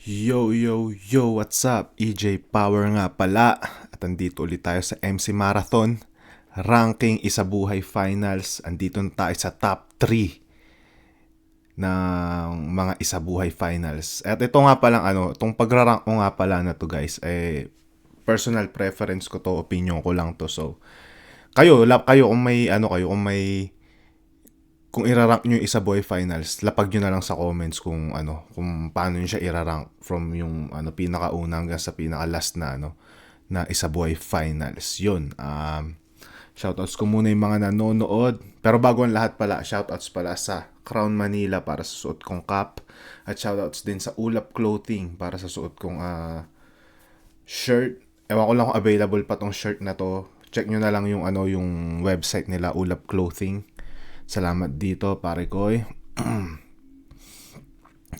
Yo, yo, yo, what's up? EJ Power nga pala. At andito ulit tayo sa MC Marathon. Ranking Isabuhay Finals. Andito na tayo sa top 3 ng mga Isabuhay Finals. At ito nga palang itong pagrarank ko nga pala na to guys, personal preference ko to, opinion ko lang to. So, kayo kung irarank nyo yung Isabuhay Finals, lapag nyo na lang sa comments kung paano nyo siya irarank from yung pinakauna hanggang sa pinaka-last na Isabuhay Finals. Yun. Shoutouts ko muna yung mga nanonood. Pero bago ang lahat pala, shoutouts pala sa Crown Manila para sa suot kong cap. At shoutouts din sa Ulap Clothing para sa suot kong shirt. Ewan ko lang kung available pa tong shirt na to. Check nyo na lang yung yung website nila, Ulap Clothing. Salamat dito, pare koy.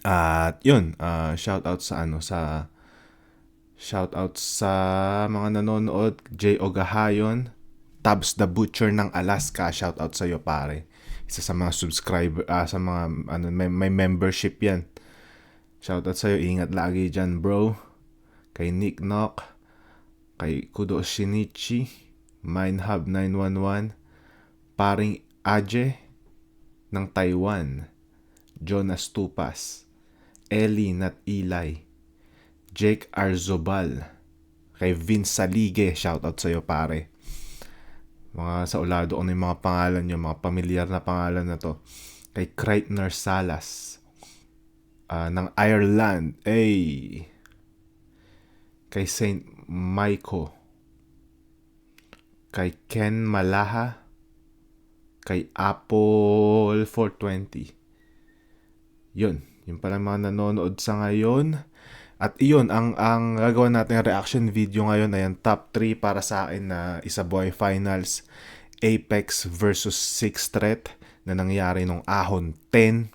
At yun, shoutout sa mga nanonood, J. Ogahayon, Tabs the Butcher ng Alaska, shoutout sa iyo pare. Isa sa mga subscriber, sa mga may membership 'yan. Shoutout sa iyo, ingat lagi diyan, bro. Kay Nick Knock, kay Kudo Shinichi, Mindhub 911, paring Aje ng Taiwan, Jonas Tupas, Ellie Nat Eli, Jake Arzobal, kay Vince Salige, shoutout sa iyo pare. Mga sa ulado yung mga pangalan nyo, mga pamilyar na pangalan na to. Kay Kreitner Salas, ng Ireland, kay Saint Maiko, kay Ken Malaha, kay Apple 420. Yun pala mga nanonood sa ngayon. At iyon, ang gagawin natin reaction video ngayon ay ang top 3 para sa akin na Isabuhay Finals. Apex versus Six Threat na nangyari nung Ahon 10.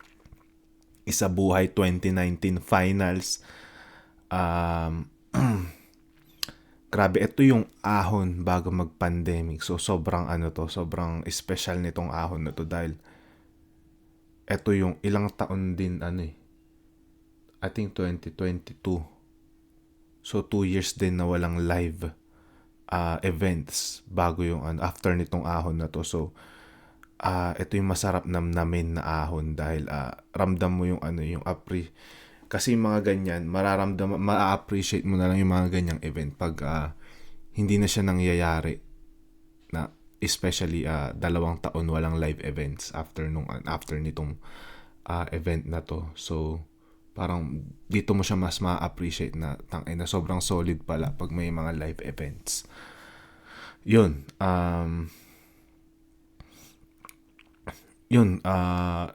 Isabuhay 2019 Finals. Grabe, ito yung ahon bago mag-pandemic. So, sobrang sobrang special nitong ahon na to dahil ito yung ilang taon din, I think 2022. So, 2 years din na walang live events bago yung after nitong ahon na to. So, ito yung masarap namnamin na ahon dahil ramdam mo yung kasi mga ganyan, ma-appreciate mo na lang yung mga ganyang event pag hindi na siya nangyayari na especially 2 taon walang live events after nitong event na to. So parang dito mo siya mas ma-appreciate na sobrang solid pala pag may mga live events. Yun.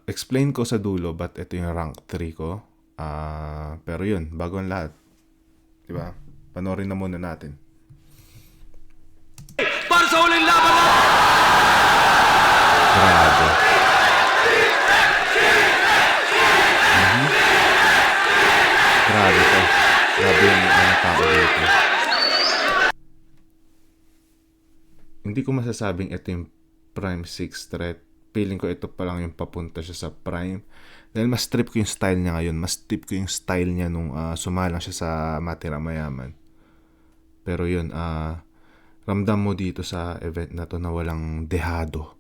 Explain ko sa dulo but ito yung rank 3 ko. Pero yun, bago ang lahat, diba? Panoorin na muna natin. Para sa huling laban na! Grabe. Grabe to. Grabe yung tao dito. Hindi ko masasabing ito yung Prime 6 Threat. Feeling ko ito pa lang yung papunta siya sa Prime. Dahil mas trip ko yung style niya ngayon. Mas trip ko yung style niya nung sumalang siya sa Matira Mayaman. Pero yun, ramdam mo dito sa event na to na walang dehado.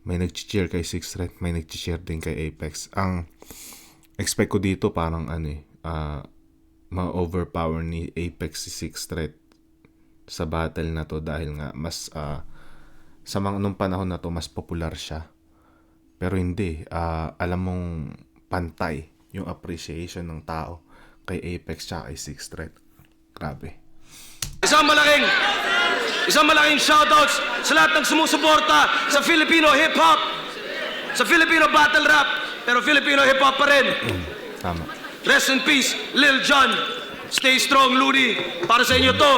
May nag-cheer kay Six Threat, may nag-cheer din kay Apex. Ang expect ko dito parang ma-overpower ni Apex si Six Threat sa battle na to dahil nga mas sa mga nung panahon na to mas popular siya. Pero hindi, alam mong pantay yung appreciation ng tao kay Apex tsaka kay Six Threat. Grabe. Isang malaking shoutouts sa lahat ng sumusuporta sa Filipino hip-hop, sa Filipino battle rap, pero Filipino hip-hop pa rin. Tama. Rest in peace, Lil Jon. Stay strong, Looney. Para sa inyo to.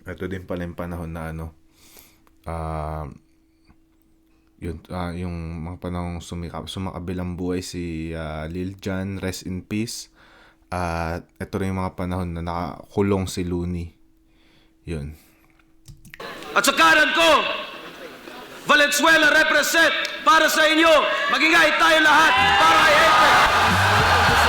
Ito din pala yung panahon na yung mga panahong sumakabilang buhay si Lil Jon, rest in peace. At ito rin yung mga panahon na nakakulong si Looney. Yun. At sa kanan ko, Valenzuela represent para sa inyo. Magingay tayo lahat para kay Apex.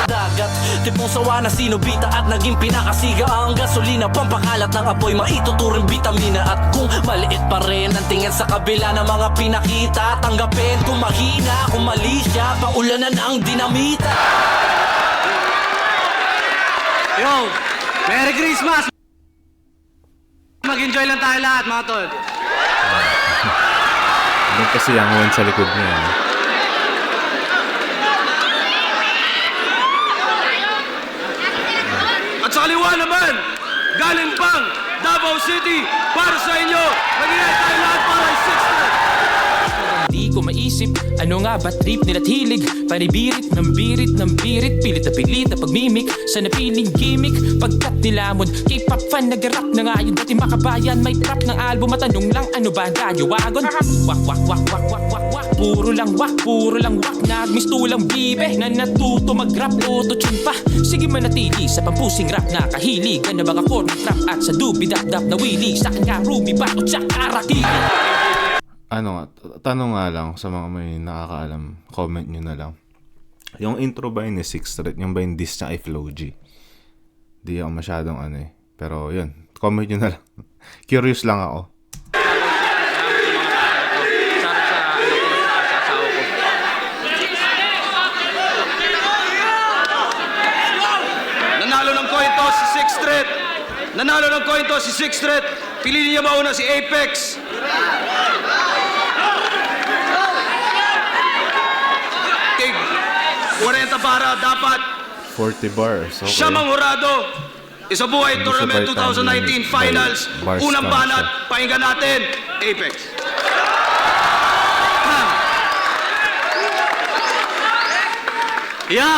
Dagat Tipong sawa na sinubita at naging pinakasiga ang gasolina. Pampakalat ng apoy, maituturing bitamina. At kung maliit pa rin ang tingin sa kabila ng mga pinakita, tanggapin kung mahina, kung mali siya, paulanan ang dinamita. Yo, Merry Christmas! Mag-enjoy lang tayo lahat, mga tol. Doon kasi yung one sa likod niya. At sa kaliwa naman, galing pang Davao City para sa inyo. Mag-enjoy tayo lahat para ay 6th. Di ko maisip, ano nga ba trip nila't hilig? Paribirit ng birit, pilit na pagmimik sa napiling gimmick. Pagkat nilamon, K-pop fan nag-rap na ngayon. Dati makabayan, may trap ng album. Matanong lang, ano ba ang radyowagon? Wak, puro lang wak. Nagmistulang bibe na natuto mag-rap, auto-tune pa. Sige manatili sa pampusing rap na kahiligan na mga corny trap at sa dubi-dap-dap na willy. Sa kanya Ruby, Bato, tsaka Rakili. Ano nga, tanong nga lang sa mga may nakakaalam, comment nyo na lang. Yung intro ba yun ni Sixth Street, yung ba yung diss niya ay Flow G? Di ako masyadong ano eh. Pero yun, comment nyo na lang. Curious lang ako. Nanalo ng coin toss si Sixth Street. Nanalo ng coin toss si Sixth Street. Piliin niya mauna si Apex. Tig 40 para dapat 40 bars, okay. siya manghurado. Isa buhay Tournament 2019 Finals. Bars Unang count banat, siya. pakinggan natin, Apex. Yo!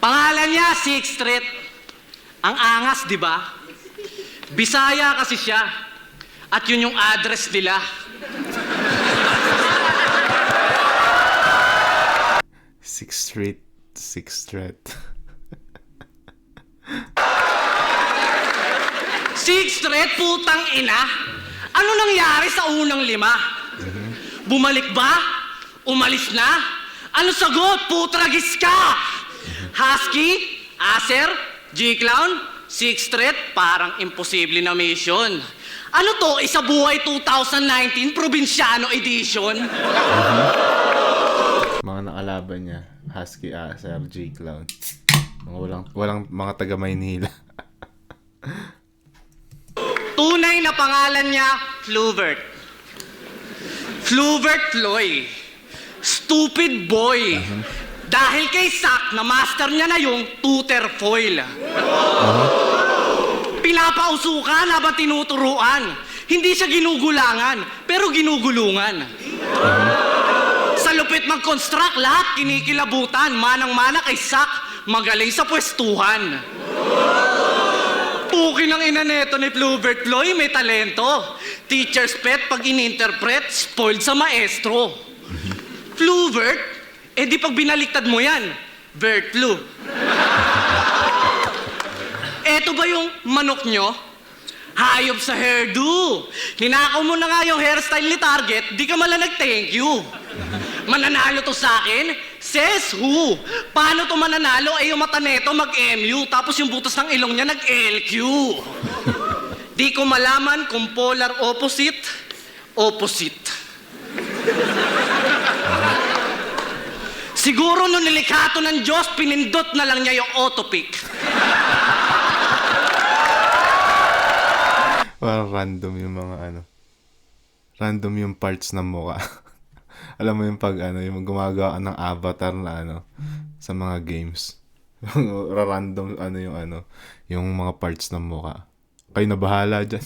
Pangalan niya, Sixth Street. Ang angas, di ba? Bisaya kasi siya. At yun yung address nila. Sixth Street. Sixth Street, putang ina. Ano nangyari sa unang 5? Bumalik ba? Umalis na? Ano sagot? Putragis ka! Husky, Acer, G-Clown, Sixth Street, parang imposible na mission. Ano to? Isa buhay 2019 Probinsyano Edition? Mga nakalaban niya, Husky, Acer, G-Clown. Walang mga taga Maynila. Tunay na pangalan niya, Fluvert. Fluvert Floy. Stupid boy. Dahil kay Sak, na master niya na yung tutor foil. Pinapausukan habang tinuturuan. Hindi siya ginugulangan, pero ginugulungan. Sa lupit mag-construct, lahat kinikilabutan. Manang-mana kay Sak, magaling sa pwestuhan. Pukin ang ina neto ni Fluvert Floy, may talento. Teacher's pet pag in-interpret, spoiled sa maestro. Fluvert, di pag binaliktad mo yan, Vert Flu. Eto ba yung manok nyo? Hayop sa hairdo. Ninakaw mo na nga yung hairstyle ni Target, di ka mala nag-thank you. Mananalo to sa akin? Says who? Paano to mananalo? Yung mata neto mag-MU, tapos yung butas ng ilong niya nag-LQ. Di ko malaman kung polar opposite. Siguro nung nilikha to ng Diyos, pinindot na lang niya yung autopic. Parang random yung mga random yung parts ng mukha. Alam mo yung pag yung gumagawa ka ng avatar na sa mga games. Random yung mga parts ng mukha. Kayo na bahala dyan.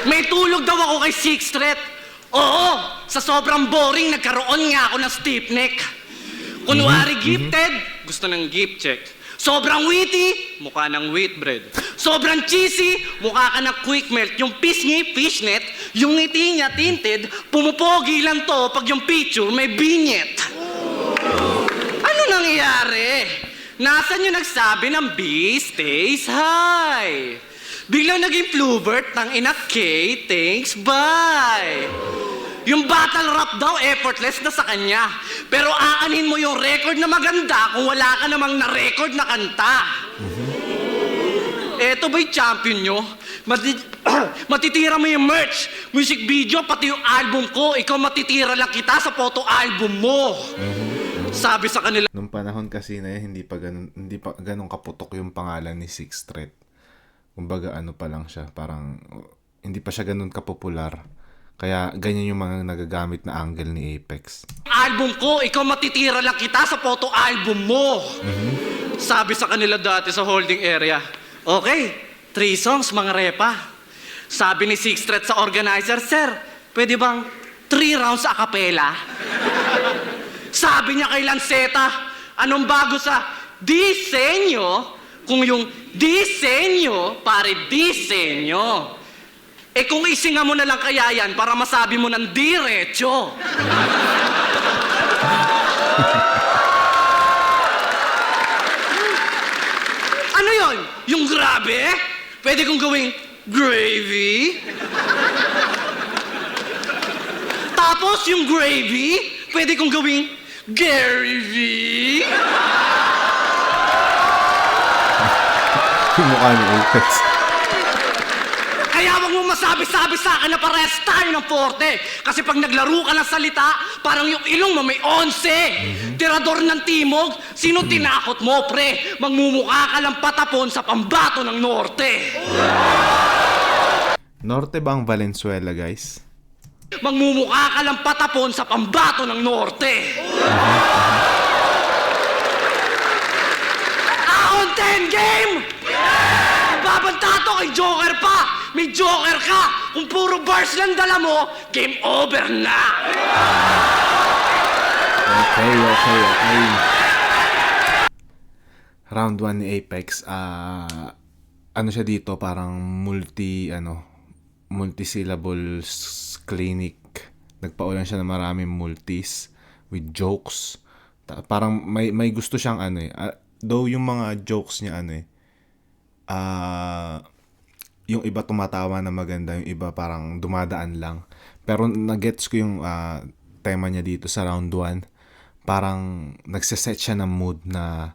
May tulog daw ako kay Sixth Street. Oo, sa sobrang boring, nagkaroon nga ako ng stiff neck. Kunwari gifted, gusto ng gift check. Sobrang witty, mukha ng wheat bread. Sobrang cheesy, mukha ka ng quick melt. Yung pisngi, fishnet, yung ngiti niya tinted, pumupogi lang to pag yung picture may vignette. Ano nangyayari? Nasaan yung nagsabi ng B stays high? Biglang naging Fluvert ng ina K, thanks, bye. Yung battle rap daw, effortless na sa kanya. Pero aanin mo yung record na maganda kung wala ka namang na-record na kanta. Eto ba'y champion nyo? Matitira mo yung merch, music video, pati yung album ko. Ikaw matitira lang kita sa photo album mo. Sabi sa kanila, Nung panahon kasi na yun, hindi pa ganun kaputok yung pangalan ni Sixth Threat. Kumbaga ano pa lang siya, parang hindi pa siya ganun kapopular. Kaya ganyan yung mga nagagamit na angle ni Apex. album ko, ikaw matitira lang kita sa photo album mo. Sabi sa kanila dati sa holding area, okay, 3 songs mga repa. Sabi ni Sixth Threat sa organizer, sir, pwede bang 3 rounds a cappella? Sabi niya kay Lanceta, anong bago sa disenyo? Kung yung disenyo, pare disenyo. Eh kung isinga mo na lang kaya yan para masabi mo ng diretso. Ano yon? Yung grabe? Pwede kong gawing gravy? Tapos yung gravy, pwede kong gawing Gary V? Yung mukha ni Apex. Kaya wag mo masabi-sabi sa akin na parehas tayo ng forte. Kasi pag naglaro ka ng salita, parang yung ilong mo may 11. Tirador ng timog, sino tinakot mo, pre? Magmumukha ka lang patapon sa pambato ng norte. Norte ba ang Valenzuela, guys? Magmumukha ka lang patapon sa pambato ng norte. Ahon 10 game! Babanta to kay Joker pa! May Joker ka! Kung puro bars lang dala mo, game over na! Okay. Round 1 ni Apex, ano siya dito, parang multi-syllables clinic. Nagpaulan siya ng maraming multis with jokes. Parang may gusto siyang though yung mga jokes niya yung iba tumatawa na maganda, yung iba parang dumadaan lang. Pero nagets ko yung tema niya dito sa round 1. Parang nagseset siya ng mood na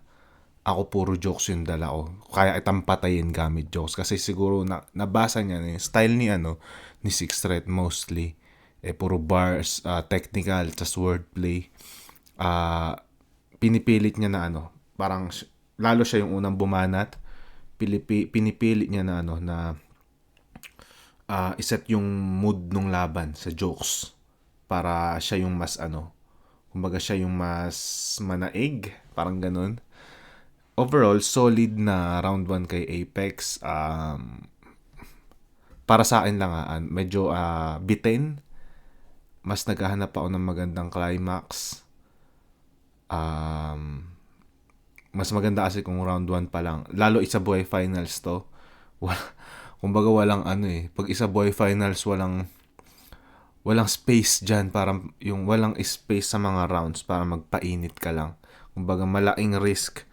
ako puro jokes yung dala ko. Kaya itang patayin gamit jokes. Kasi siguro nabasa niya na yung style ni Sixth Threat mostly. Puro bars, technical, tas wordplay. Pinipilit niya na parang lalo siya yung unang bumanat. Pinipilit niya na iset yung mood nung laban sa jokes para siya yung mas kumbaga siya yung mas manaig, parang ganun. Overall, solid na round 1 kay Apex. Para sa akin lang medyo bitin. Mas naghahanap ako ng magandang climax. Mas maganda kasi kung round 1 pa lang. Lalo isa buhay finals to. Kumbaga walang pag isa buhay finals, walang space dyan. Parang yung walang space sa mga rounds para magpainit ka lang. Kumbaga malaking risk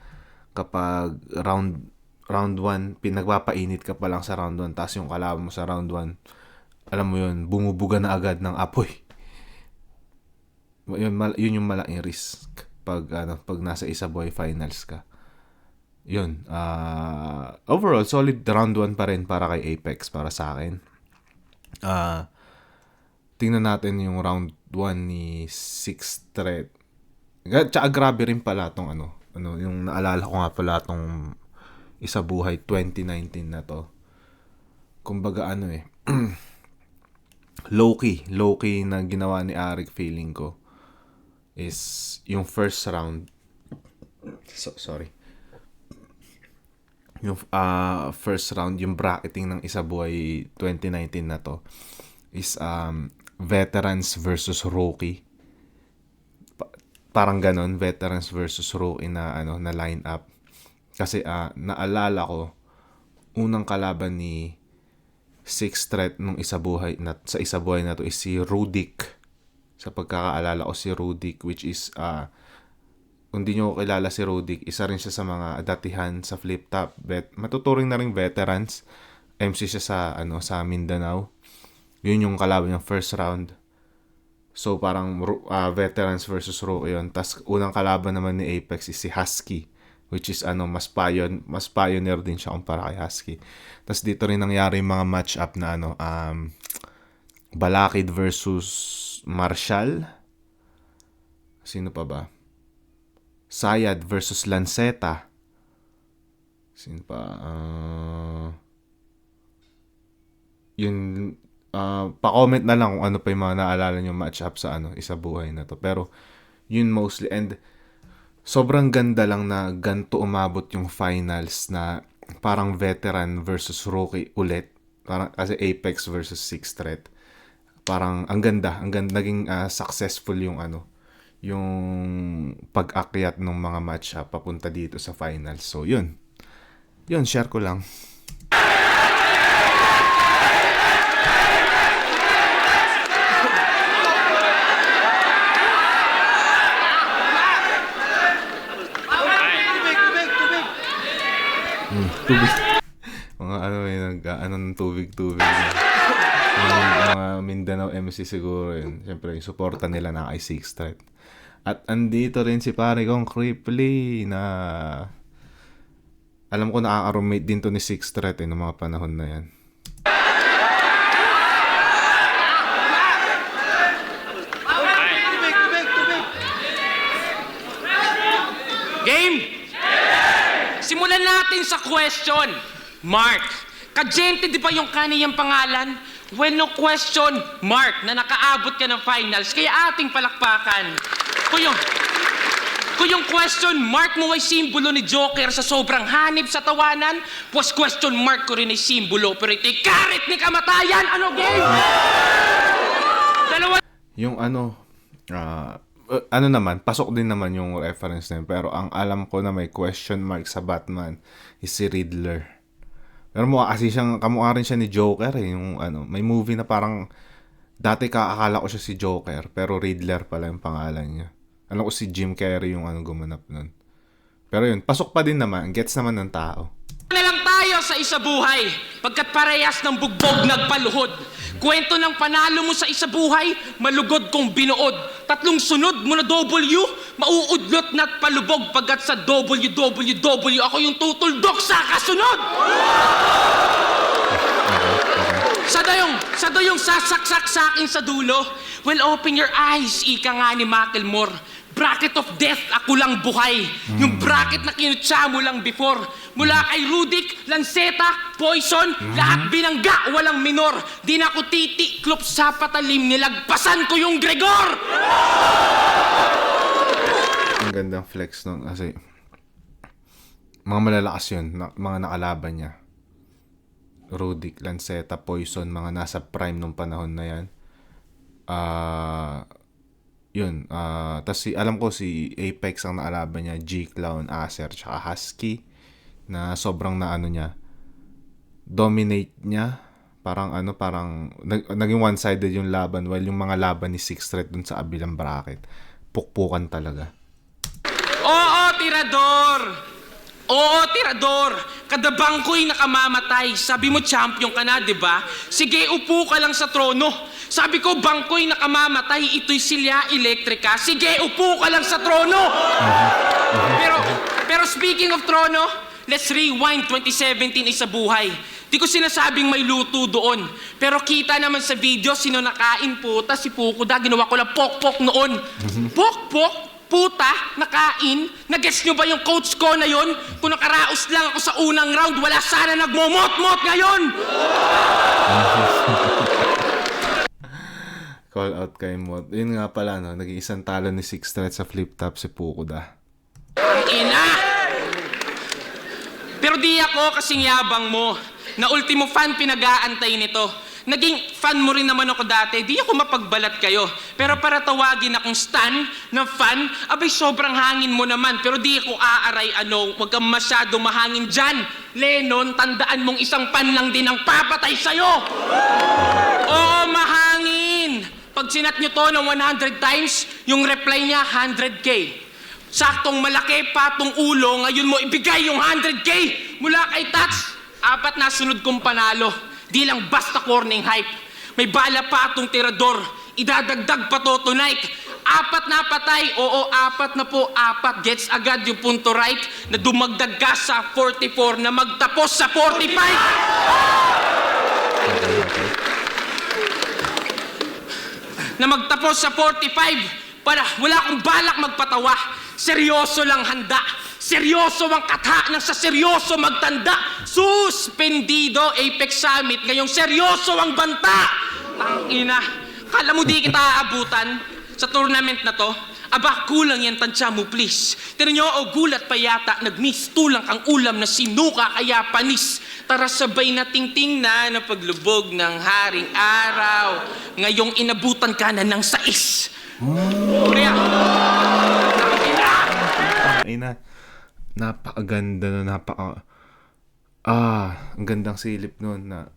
kapag round 1, pinagpapainit ka pa lang sa round 1. Tapos yung kalaban mo sa round 1, alam mo yun, bumubuga na agad ng apoy. Yun yung malaking risk pag nasa isa boy finals ka. Yun. Overall, solid round 1 pa rin para kay Apex para sa akin. Tingnan natin yung round 1 ni Sixth Threat. Tsaka grabe rin pala tong yung naalala ko nga pala tong Isa Buhay 2019 na to. Kumbaga low-key na ginawa ni Arik, feeling ko is yung first round. Sorry. Yung first round, yung bracketing ng Isa Buhay 2019 na to is veterans versus rookie. Parang ganon, veterans versus rookie na line up. Kasi naalala ko unang kalaban ni Sixth Threat nung sa Isa Buhay na to is si Rudik. Sa pagkakaalala ko si Rudik, which is kung di nyo kilala si Rudik, isa rin siya sa mga datihan sa Flip Top. Matuturing na rin veterans. MC siya sa Mindanao. Yun yung kalaban ng first round. So parang veterans versus rookie yun. Tapos unang kalaban naman ni Apex is si Husky, which is mas pioneer din siya kumpara kay Husky. Tapos dito rin nangyari yung mga match-up na Balakid versus Marshall. Sino pa ba? Sayad versus Lanceta. Sino pa? Yun, pa-comment na lang kung ano pa yung mga naalala nyo match-up sa isa buhay na to. Pero, yun mostly. And, sobrang ganda lang na ganito umabot yung finals na parang veteran versus rookie ulit. Parang, kasi Apex versus Sixth Threat. Parang, ang ganda. Naging successful yung yung pag-akyat ng mga match-up papunta dito sa finals. So, yun. Yun, share ko lang. Tubig. Mga ng tubig. Yung mga Mindanao MC siguro yun. Siyempre, yung suporta nila na kay Sixth Threat. At andito rin si pare kong Cripply na alam ko nakaka-roommate din to ni Sixth Threat noong mga panahon na yan. Game! Simulan natin sa question. Mark, Kajente di ba yung kaniyang pangalan? Well, no question, Mark, na nakaabot ka ng finals, kaya ating palakpakan. Kung yung question mark mo ay simbolo ni Joker sa sobrang hanib sa tawanan, pues question mark ko rin ay simbolo, pero ito'y karit ni kamatayan. Ano, game? Dalawa. Yung naman, pasok din naman yung reference na yun. Pero ang alam ko na may question mark sa Batman is si Riddler. Pero kamukha rin siya ni Joker eh. Yung may movie na parang dati akala ko siya si Joker, pero Riddler pala yung pangalan niya. Alam ko si Jim Carrey yung gumanap nun. Pero yun, pasok pa din naman. Gets naman ng tao. Na lang tayo sa isa buhay, pagkat parehas ng bugbog nagpaluhod. Kwento ng panalo mo sa isa buhay, malugod kong binuod. Tatlong sunod mo na W, mauudlot na't palubog, pagkat sa WWW ako yung tutuldok sa kasunod. Sa dayong sasaksak sa akin sa dulo, well, open your eyes, ika nga ni Macklemore. Bracket of death, ako lang buhay. Yung bracket na kinutsa mo lang before. Mula kay Rudik, Lanceta, Poison, lahat binangga, walang minor. Di na ako titiklop sa patalim, nilagpasan ko yung Gregor! Ang gandang flex nun kasi mga malalakas yun, mga nakalaban niya. Rudik, Lanceta, Poison, mga nasa prime nung panahon na yan. Yun, tas alam ko si Apex ang naalaban niya, G-Clown, Acer, tsaka Husky, na sobrang niya, dominate niya, parang naging one-sided yung laban, while yung mga laban ni Sixth Threat dun sa kabilang bracket, pukpukan talaga. Oo, tirador! Oo, tirador! Kada bangko'y nakamamatay. Sabi mo, champion ka na, di ba? Sige, upo ka lang sa trono. Sabi ko, bangko'y nakamamatay. Ito'y silya elektrika. Sige, upo ka lang sa trono! Pero speaking of trono, let's rewind 2017 isa buhay. Di ko sinasabing may luto doon. Pero kita naman sa video, sino nakain puta, si Pukuda. Ginawa ko lang pok-pok noon. Pok-pok? Puta, nakain? Nag-guess nyo ba yung coach ko na yon? Kung nakaraos lang ako sa unang round, wala sana nagmomot-mot ngayon! Call out kay Mot. Yun nga pala, nag-iisang talo ni Sixth Threat sa flip-top si Pukuda. Ang ina! Pero di ako kasing yabang mo, na ultimo fan pinag-aantay nito. Naging fan mo rin naman ako dati, di ako mapagbalat kayo. Pero para tawagin akong stan na fan, abay sobrang hangin mo naman. Pero di ako aaray huwag kang masyado mahangin dyan. Lennon, tandaan mong isang fan lang din ang papatay sa'yo. Oo, mahangin. Pag sinat nyo to ng 100 times, yung reply niya 100K. Saktong malaki, patong ulo, ngayon mo ibigay yung 100K. Mula kay Tats, 4 na sunod kong panalo. Di lang basta corning hype. May bala pa atong tirador. idadagdag pa to tonight. 4 na patay, oo, 4 na po, 4. Gets agad yung punto right na dumagdag ka sa 44 na magtapos sa 45. Na magtapos sa 45 para wala akong balak magpatawa. Seryoso lang handa. Seryoso ang katha ng sa seryoso magtanda. Suspendido Apex Summit. Ngayong seryoso ang banta. Tangina. Kala mo di kita aabutan sa tournament na to? Aba, kulang yan, tansya mo, please. Tinan nyo, o gulat pa yata, nag-miss. Tulang ang ulam na sinuka, kaya panis. Tara sabay na tingting na paglubog ng haring araw. Ngayong inabutan ka na ng sais. Kaya, Ina, napakaganda na ang gandang silip nun na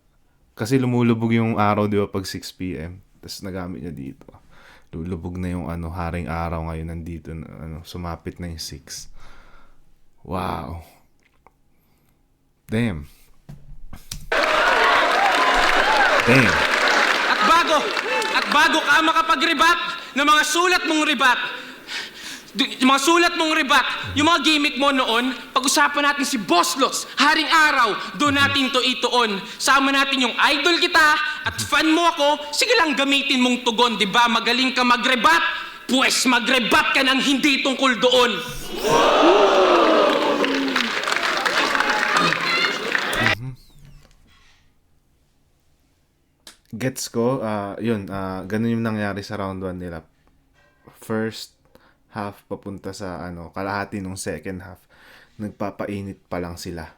kasi lumulubog yung araw, di ba, pag 6 p.m. Tapos nagamit niya dito. Lulubog na yung haring araw ngayon nandito na, sumapit na yung 6. Wow. Damn. At bago ka makapag-rebat ng mga sulat mong rebat, yung mga gimmick mo noon, pag-usapan natin si Boss Lots, Haring Araw, doon natin to itoon. Sama natin yung idol kita at fan mo ako, sige lang gamitin mong tugon, di ba? Magaling ka mag-rebat, pues mag-rebat ka ng hindi tungkol doon. Gets ko, ganun yung nangyari sa round 1 nila. First half papunta sa kalahati ng second half, nagpapainit pa lang sila.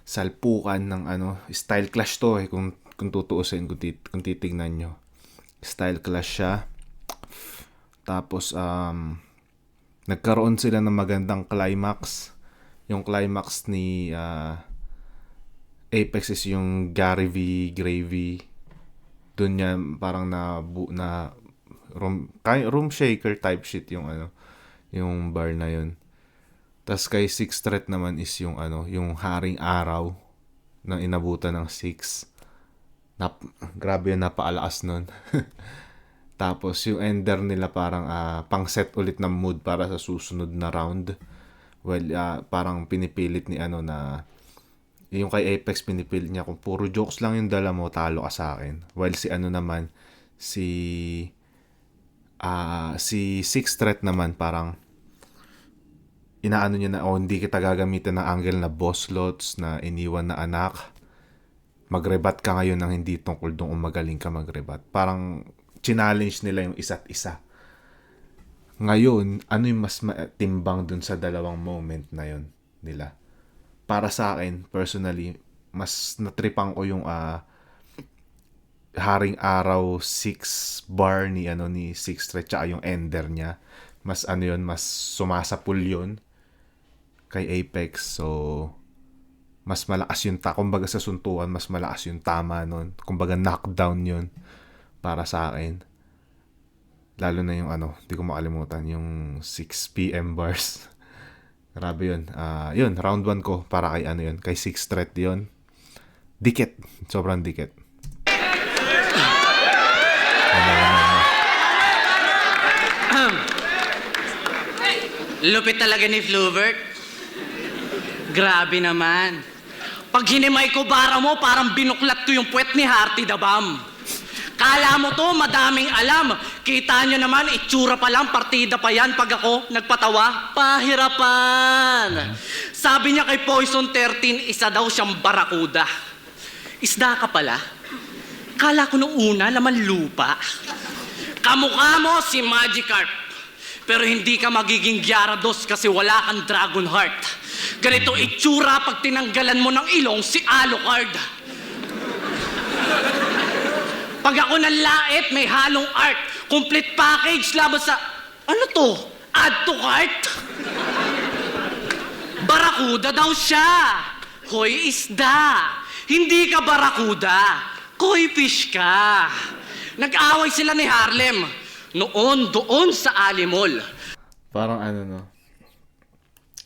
Salpukan ng style clash to kung tutuusin, kung titignan nyo. Style clash siya. Tapos nagkaroon sila ng magandang climax. Yung climax ni Apex is yung Gary V Gravy. Doon niya parang room shaker type shit yung yung bar na yun. Tas kay Six Threat naman is yung yung haring araw na inabutan ng 6. Grabe yun, napaalakas nun. Tapos yung ender nila parang pang set ulit ng mood para sa susunod na round. Well, parang pinipilit ni na yung kay Apex, pinipilit niya kung puro jokes lang yung dala mo, talo ka sa akin. While si naman, si Six Threat naman parang inaano niya na hindi kita gagamitin ng angle na Boss Lots na iniwan na anak. Magrebat ka ngayon ng hindi tungkol doon kung magaling ka magrebat. Parang challenge nila yung isa't isa. Ngayon, ano yung mas matimbang dun sa dalawang moment na yun nila? Para sa akin, personally, mas natripan ko yung Haring Araw 6 bar ni Six Threat tsaka yung ender niya. Mas mas sumasapul yun kay Apex. So mas malakas yung kumbaga sa suntukan, mas malakas yung tama nun. Kumbaga knockdown yun para sa akin. Lalo na yung di ko makalimutan yung 6 PM bars. Grabe yun. Yun, round 1 ko para kay yun, kay Six Threat yun. Dikit. Sobrang dikit. Lupit talaga ni Fluvert. Grabe naman. Pag hinimay ko bara mo, parang binuklat ko yung puwet ni Harty Dabam. Kala mo to, madaming alam. Kita nyo naman, itsura pa lang, partida pa yan. Pag ako nagpatawa, pahirapan. Sabi niya kay Poison 13, isa daw siyang barakuda. Isda ka pala? Kala ko nung una, laman lupa. Kamukha mo si Magikarp. Pero hindi ka magiging Gyarados kasi wala kang Dragon Heart. Ganito itsura pag tinanggalan mo ng ilong si Alucard. Pag ako nanlait, may halong art. Complete package laban sa... Ano to? Add to cart? Barakuda daw siya. Hoy, isda. Hindi ka barakuda. Koi fish ka. Nag-away sila ni Harlem. Noon, doon sa Alimol. Parang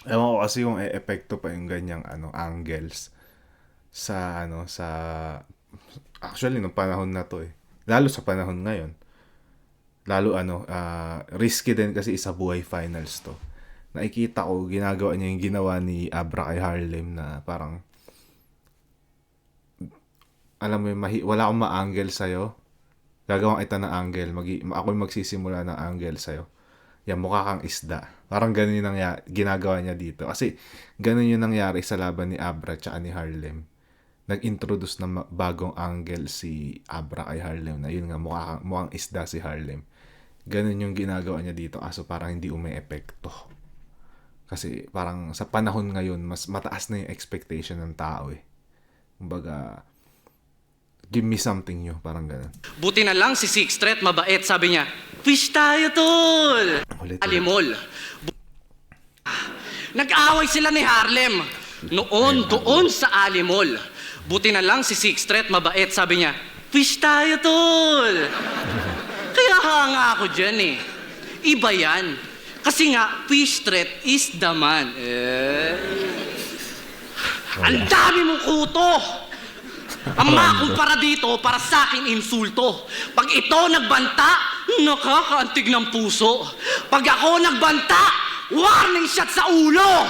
ewan ko kasi yung epekto pa yung ganyang angles sa actually nung panahon na to lalo sa panahon ngayon Lalo risky din kasi isa buhay finals to. Nakikita ko, ginagawa niya yung ginawa ni Abra kay Harlem na parang, alam mo, wala akong ma-angle sa'yo. Gagawang kita ng angle. Ako'y magsisimula ng angle sa'yo. Yan, mukha kang isda. Parang ganun yung ginagawa niya dito. Kasi ganun yung nangyari sa laban ni Abra at ni Harlem. Nag-introduce ng bagong angle si Abra kay Harlem na yun nga, mukhang isda si Harlem. Ganun yung ginagawa niya dito. Kaso parang hindi umi-epekto. Kasi parang sa panahon ngayon, mas mataas na yung expectation ng tao eh. Kumbaga, give me something new, parang ganun. Buti na lang si Sixth Threat mabait, sabi niya, "Fish tayo, tol!" Ulit. Alimol. Nag-away sila ni Harlem. Noon, doon sa Alimol. Buti na lang si Sixth Threat mabait, sabi niya, "Fish tayo, tol!" Kaya hanga ako dyan eh. Iba yan. Kasi nga, fish threat is the man. Ang dami mong kuto! Ang makumpara dito para sa akin insulto. Pag ito nagbanta, nakakaantig ng puso. Pag ako nagbanta, warning shot sa ulo.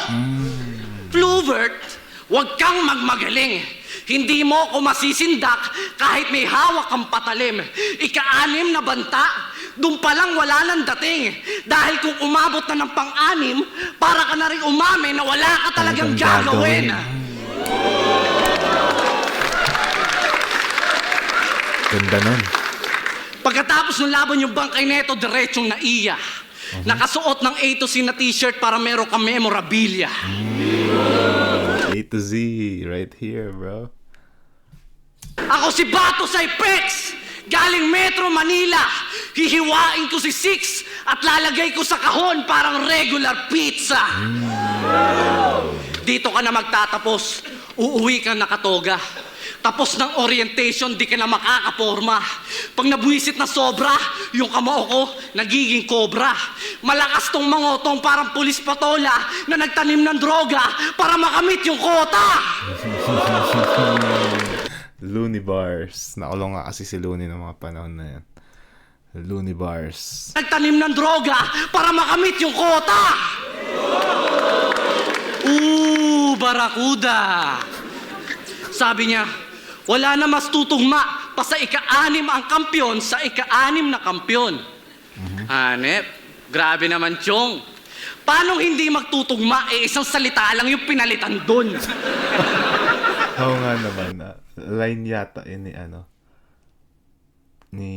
Fluvert, huwag kang magmagaling. Hindi mo ako masisindak kahit may hawak kang patalim. Ika-anim na banta, doon pa lang wala nang dating. Dahil kung umabot na ng pang-anim, para ka na rin umamin na wala ka talagang gagawin. Ganda nun. Pagkatapos ng laban yung bangkay neto, diretsong naiya. Nakasuot ng A to Z na t-shirt para meron ka memorabilia. A to Z, right here, bro. Ako si Bato Cypex, galing Metro Manila. Hihiwain ko si Six at lalagay ko sa kahon parang regular pizza. Dito ka na magtatapos, uuwi ka nakatoga. Tapos ng orientation, di ka na makakaporma. Pag nabuwisit na sobra, yung kamao ko, nagiging cobra. Malakas tong mangotong parang pulis patola na nagtanim ng droga para makamit yung kota. Looney Bars. Nakulong nga kasi si Looney ng mga panahon na yan. Looney Bars. Nagtanim ng droga para makamit yung kota. Barakuda. Sabi niya, wala na mas tutugma pa sa ika-anim ang kampyon sa ika-anim na kampyon. Hanep, grabe naman, Chong. Paano hindi magtutugma isang salita lang yung pinalitan dun? Oo nga naman. Line yata yun ni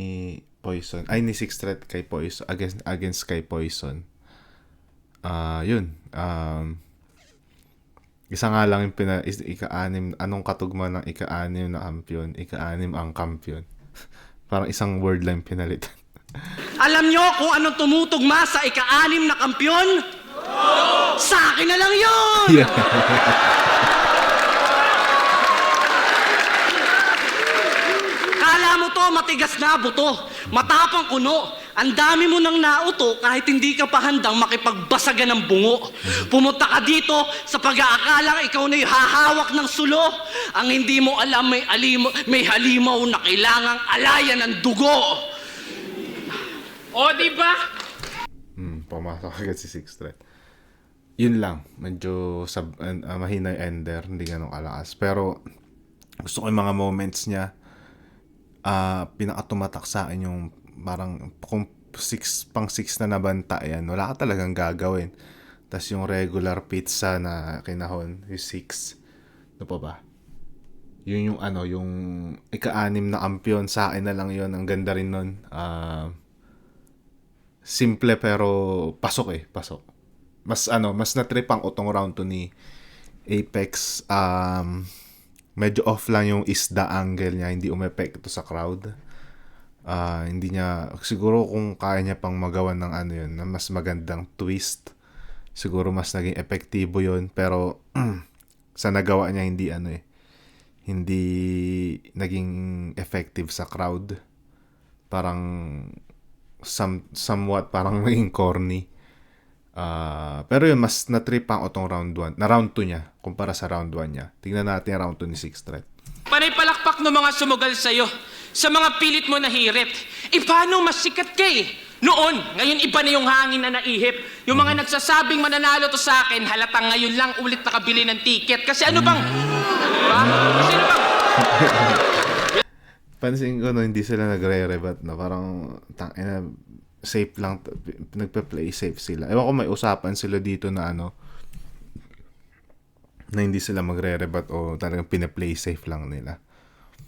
Poison. Ay, ni Sixth Threat kay Poison. Against kay Poison. Yun. Isa nga lang yung ika-anim. Anong katugma ng ika-anim na kampiyon? Ika-anim ang kampiyon. Parang isang word lang pinalitan. Alam nyo kung anong tumutugma sa ika-anim na kampyon? Sa akin na lang yun! Yeah. Kala mo to, matigas na buto. Matapang kuno. Ang dami mo nang nauto kahit hindi ka pa handang makipagbasagan ng bungo. Pumunta ka dito sa pag-aakalang ikaw na'y hahawak ng sulo. Ang hindi mo alam may halimaw na kailangang alayan ng dugo. O, di ba? Pumasok agad si Sixth Threat. Yun lang. Medyo mahina yung ender. Hindi ganun kalakas. Pero gusto ko yung mga moments niya. Pinakatumatak sa akin yung parang kung pang 6 na nabanta yan, wala ka talagang gagawin. Tas yung regular pizza na kinahon, yung 6. Ano pa ba? Yun yung yung ika-anim na kampiyon, sa akin na lang yun. Ang ganda rin nun. Simple pero pasok. Mas na-trip ang utong round 2 ni Apex. Medyo off lang yung isda angle niya, hindi umepekto sa crowd. Hindi niya, siguro kung kaya niya pang magawa ng yun, na mas magandang twist, siguro mas naging epektibo yun. Pero sa nagawa niya hindi naging effective sa crowd. Parang somewhat parang naging corny. Pero yun, mas na-trip ang otong round 1 na round 2 niya kumpara sa round 1 niya. Tingnan natin round 2 ni Sixth Threat. Panay palakpak ng mga sumugal sa'yo, sa mga pilit mo na hirit. Paano mas sikat kay? Noon, ngayon iba na yung hangin na naihip. Yung mga nagsasabing mananalo to sa akin, halatang ngayon lang ulit nakabili ng ticket. Kasi ano bang... Diba? Kasi ano bang... Pansin ko no, hindi sila nagre-rebat na parang safe lang, nagpe-play safe sila. Ewan ko may usapan sila dito na ano, na hindi sila magre-rebat o talagang pina-play safe lang nila.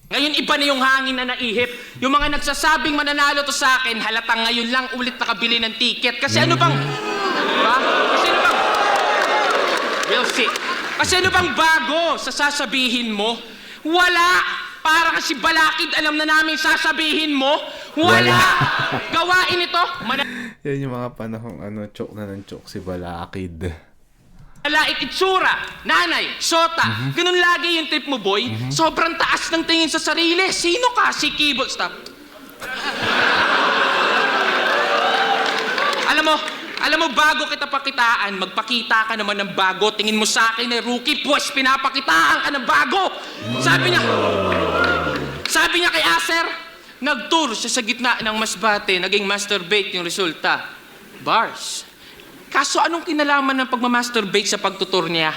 Ngayon iba na yung hangin na naihip. Yung mga nagsasabing mananalo to sa akin, halatang ngayon lang ulit nakabili ng ticket. Kasi ano bang... Diba? Kasi ano bang... We'll see. Kasi ano bang bago sa sasabihin mo? Wala! Para kasi balakid, alam na namin sasabihin mo. Wala! Gawain ito. Yan yung mga panahong ano, choke na ng choke si Balakid. Malait itsura, nanay, sota. Ganun lagi yung trip mo, boy. Sobrang taas ng tingin sa sarili. Sino ka? Si Keyboard. Stop. Alam mo, bago kita pakitaan, magpakita ka naman ng bago. Tingin mo sa akin na rookie, pues pinapakitaan ka ng bago. Sabi niya kay Acer, nag-tour siya sa gitna ng masbate, naging masturbate yung resulta. Bars. Kaso anong kinalaman ng pagmamasturbate sa pagtutur niya?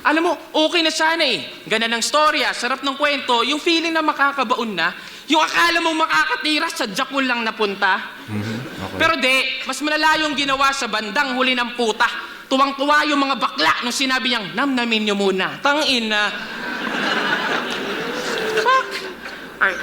Alam mo, okay na sana eh. Ganda ng storya, sarap ng kwento, yung feeling na makakabaon na, yung akala mo makakatira, sadya ko lang napunta. Okay. Pero mas malala yung ginawa sa bandang huli ng puta. Tuwang-tuwa yung mga bakla nung sinabi niyang, namnamin niyo muna. Tangin na. Fuck. Ay.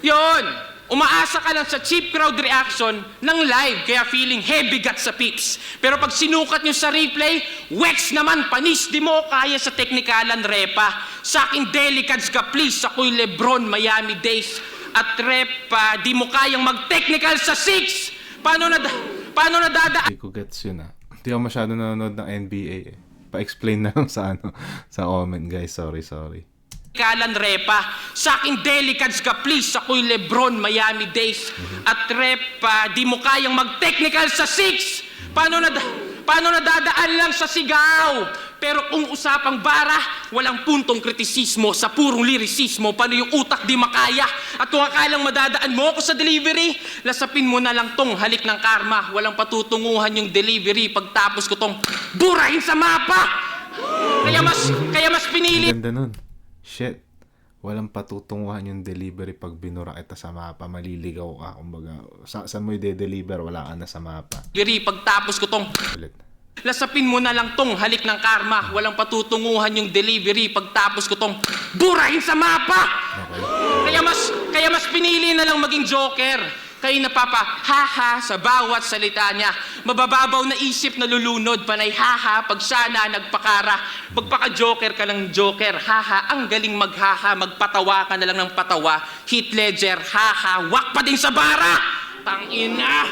Yun. Umaasa ka lang sa cheap crowd reaction ng live, kaya feeling heavy gut sa peeps. Pero pag sinukat nyo sa replay, wex naman, panis, di mo kaya sa teknikalan repa. Sa akin delicads ka please, ako'y Lebron, Miami Days. At repa, di mo kayang mag-technical sa 6. Paano nadadaan? Hindi ko gets yun ah. Hindi ako masyado nanonood ng NBA eh. Pa-explain na lang sa ano, sa comment guys. Sorry. Kalan repa. Sa akin delicads ka please, ako'y Lebron, Miami Days. At repa, di mo kayang mag-technical sa 6. Paano nadadaan lang sa sigaw? Pero kung usapang bara, walang puntong kritisismo sa purong lirisismo. Paano yung utak di makaya? At kung akalang madadaan mo ako sa delivery, lasapin mo na lang tong halik ng karma. Walang patutunguhan yung delivery pagtapos ko tong burahin sa mapa. Kaya mas pinili. Ganda nun. Shit. Walang patutunguhan yung delivery pag binura kita sa mapa. Maliligaw ka. Kumbaga, saan mo i-deliver? Wala ka na sa mapa. Pagtapos ko tong Ulit. lasapin mo na lang tong halik ng karma. Walang patutunguhan yung delivery pagtapos ko tong burahin sa mapa. Okay. Kaya mas pinili na lang maging joker. Kayo haha sa bawat salita niya. Mabababaw na isip na lulunod, panay haha pag sana nagpakara. Magpaka-joker ka lang joker, haha, ang galing maghaha, magpatawa ka na lang ng patawa. Heath Ledger, haha, wak pa din sa bara. Tangina.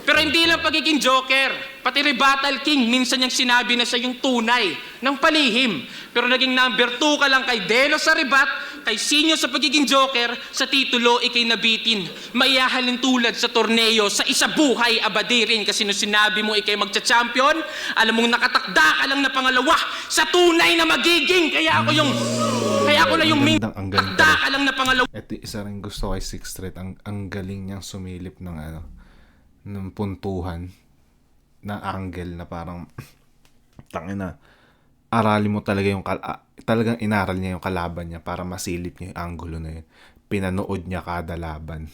Pero hindi lang pagiging joker, pati Rebuttal King, minsan niyang sinabi na siya yung tunay ng palihim. Pero naging number 2 ka lang kay Delo sa rebat, kay Sinyo sa pagiging joker, sa titulo ikay nabitin. Maiyahalin tulad sa torneo, sa isa buhay abadirin. Kasi nung sinabi mo ikay magcha-champion, alam mong nakatakda ka lang na pangalawa sa tunay na magiging. Kaya ako na yung Ang ganda takda ka lang na pangalawa. Ito isa rin gusto kay Sixth Street. Ang galing niyang sumilip ng ng puntuhan na angle na parang tangina. Aralin mo talaga talagang inaral niya yung kalaban niya para masilip niya yung angulo na yun. Pinanood niya kada laban.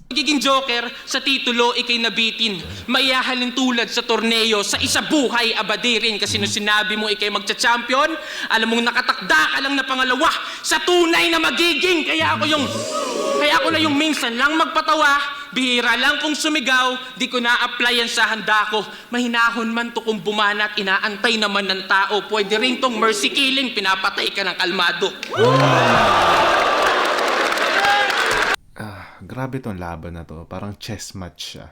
Magiging joker, sa titulo ikay nabitin. Maiyahalin tulad sa torneo, sa isa buhay abadirin. Kasi nung sinabi mo ikay magcha-champion, alam mong nakatakda ka lang na pangalawa sa tunay na magiging. Kaya ako na yung minsan lang magpatawa, bihira lang kung sumigaw, di ko na-applyan sa handa ko. Mahinahon man to kung bumanat, inaantay naman ng tao. Pwede rin tong mercy killing, pinapatay ka ng kalmado. Grabe tong laban na to. Parang chess match siya.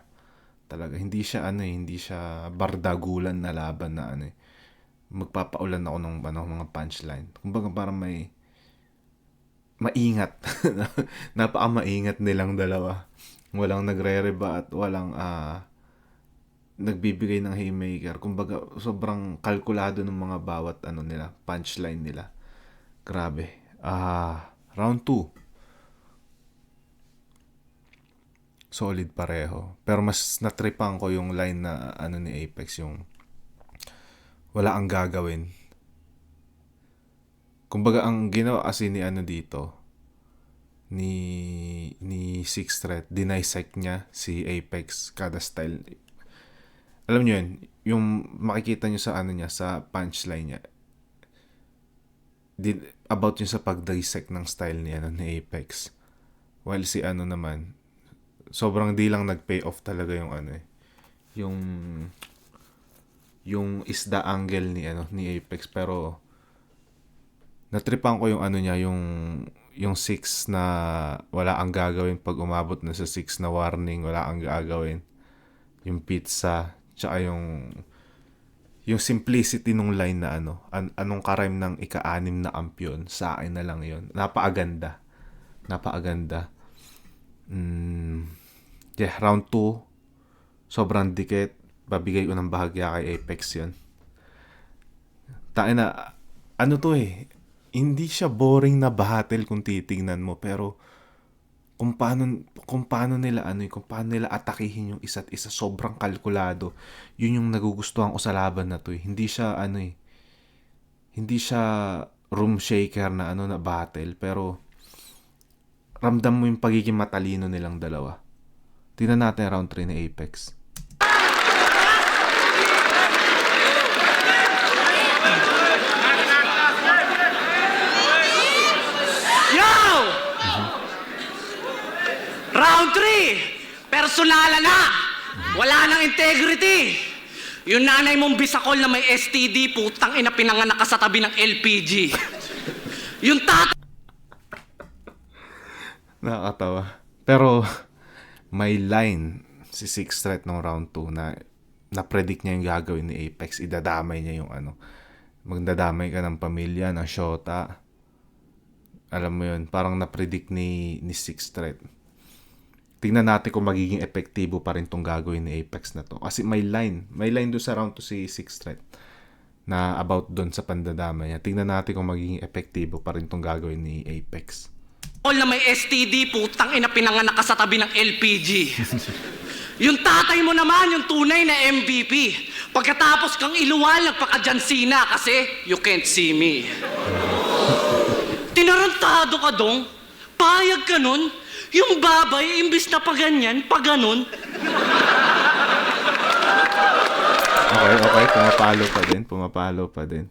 Talaga, hindi siya bardagulan na laban na magpapaulan ako ng mga punchline. Kumbaga parang maingat. Napaka-maingat nilang dalawa. Walang nagre-reba at walang nagbibigay ng haymaker. Kumbaga, sobrang kalkulado ng mga bawat punchline nila. Grabe. Round 2. solid pareho. Pero mas natripan ko yung line na ano ni Apex, yung wala ang gagawin. Kumbaga ang ginawa kasi ni ano dito, ni Six Threat, dinisect niya si Apex kada style. Alam niyo yun, yung makikita niyo sa ano niya, sa punchline niya. About yung sa pag-dissect ng style niya ni Apex. While si ano naman, sobrang di lang nag-pay off talaga yung ano yung isda angle ni Apex, pero natripan ko yung ano niya, yung 6 na wala ang gagawin pag umabot na sa 6 na warning, wala ang gagawin. Yung pizza, tsaka yung simplicity nung line na anong karime ng ika-6 na ampiyon, sa akin na lang yun. Napakaganda. Yeah, round 2, sobrang dikit. Babigay ko ng bahagya kay Apex yun. Na, ano to hindi siya boring na battle kung titingnan mo, pero kung paano nila atakihin yung isa't isa, sobrang kalkulado. Yun yung nagugustuhan ko sa laban na to. Hindi siya hindi siya room shaker na na battle, pero ramdam mo yung pagiging matalino nilang dalawa. Tingnan natin round 3 ni Apex. Yo! Round 3, personala na. Wala nang integrity. Yung nanay mong bisakol na may STD, putang ina, pinanganak ka sa tabi ng LPG. Yung Nakakatawa. Pero may line si Six Threat ng round 2 na predict niya yung gagawin ni Apex. Idadamay niya yung magdadamay ka ng pamilya, ng syota. Alam mo yun, parang na-predict ni Six Threat. Tingnan natin kung magiging epektibo pa rin tong gagawin ni Apex na to. Kasi may line doon sa round 2 si Six Threat na about doon sa pandadamay niya. Tingnan natin kung magiging epektibo pa rin tong gagawin ni Apex. na may STD, putang ina, pinanganak ka sa tabi ng LPG. Yung tatay mo naman, yung tunay na MVP. Pagkatapos kang iluwal, nagpaka-Jansina kasi you can't see me. Tinarantado ka dong? Payag ka nun? Yung babay, imbis na paganyan, paganon. Okay, pumapalo pa din.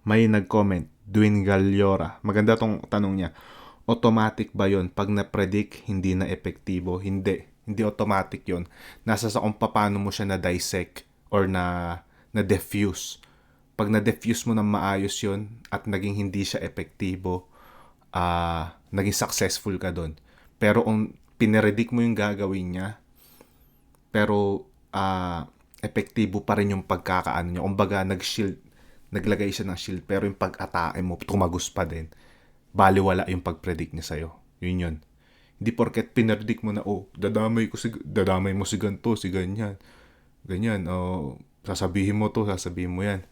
May nag-comment, Dwin Galyora. Maganda tong tanong niya. Automatic ba yon pag na-predict hindi na epektibo? Hindi automatic yon. Nasa sa kung paano mo siya na-dissect or na-diffuse. Pag na-diffuse mo ng maayos yon at naging hindi siya epektibo, naging successful ka doon. Pero kung pinredict mo yung gagawin niya, pero epektibo pa rin yung pagkakaano niya. Kumbaga naglagay siya ng shield, pero yung pag-atake mo tumagos pa din. Baliwala yung pag-predict niya sa'yo. Yun. Hindi porket pinredict mo na, dadamay mo si ganito, si ganyan. Ganyan, sasabihin mo yan.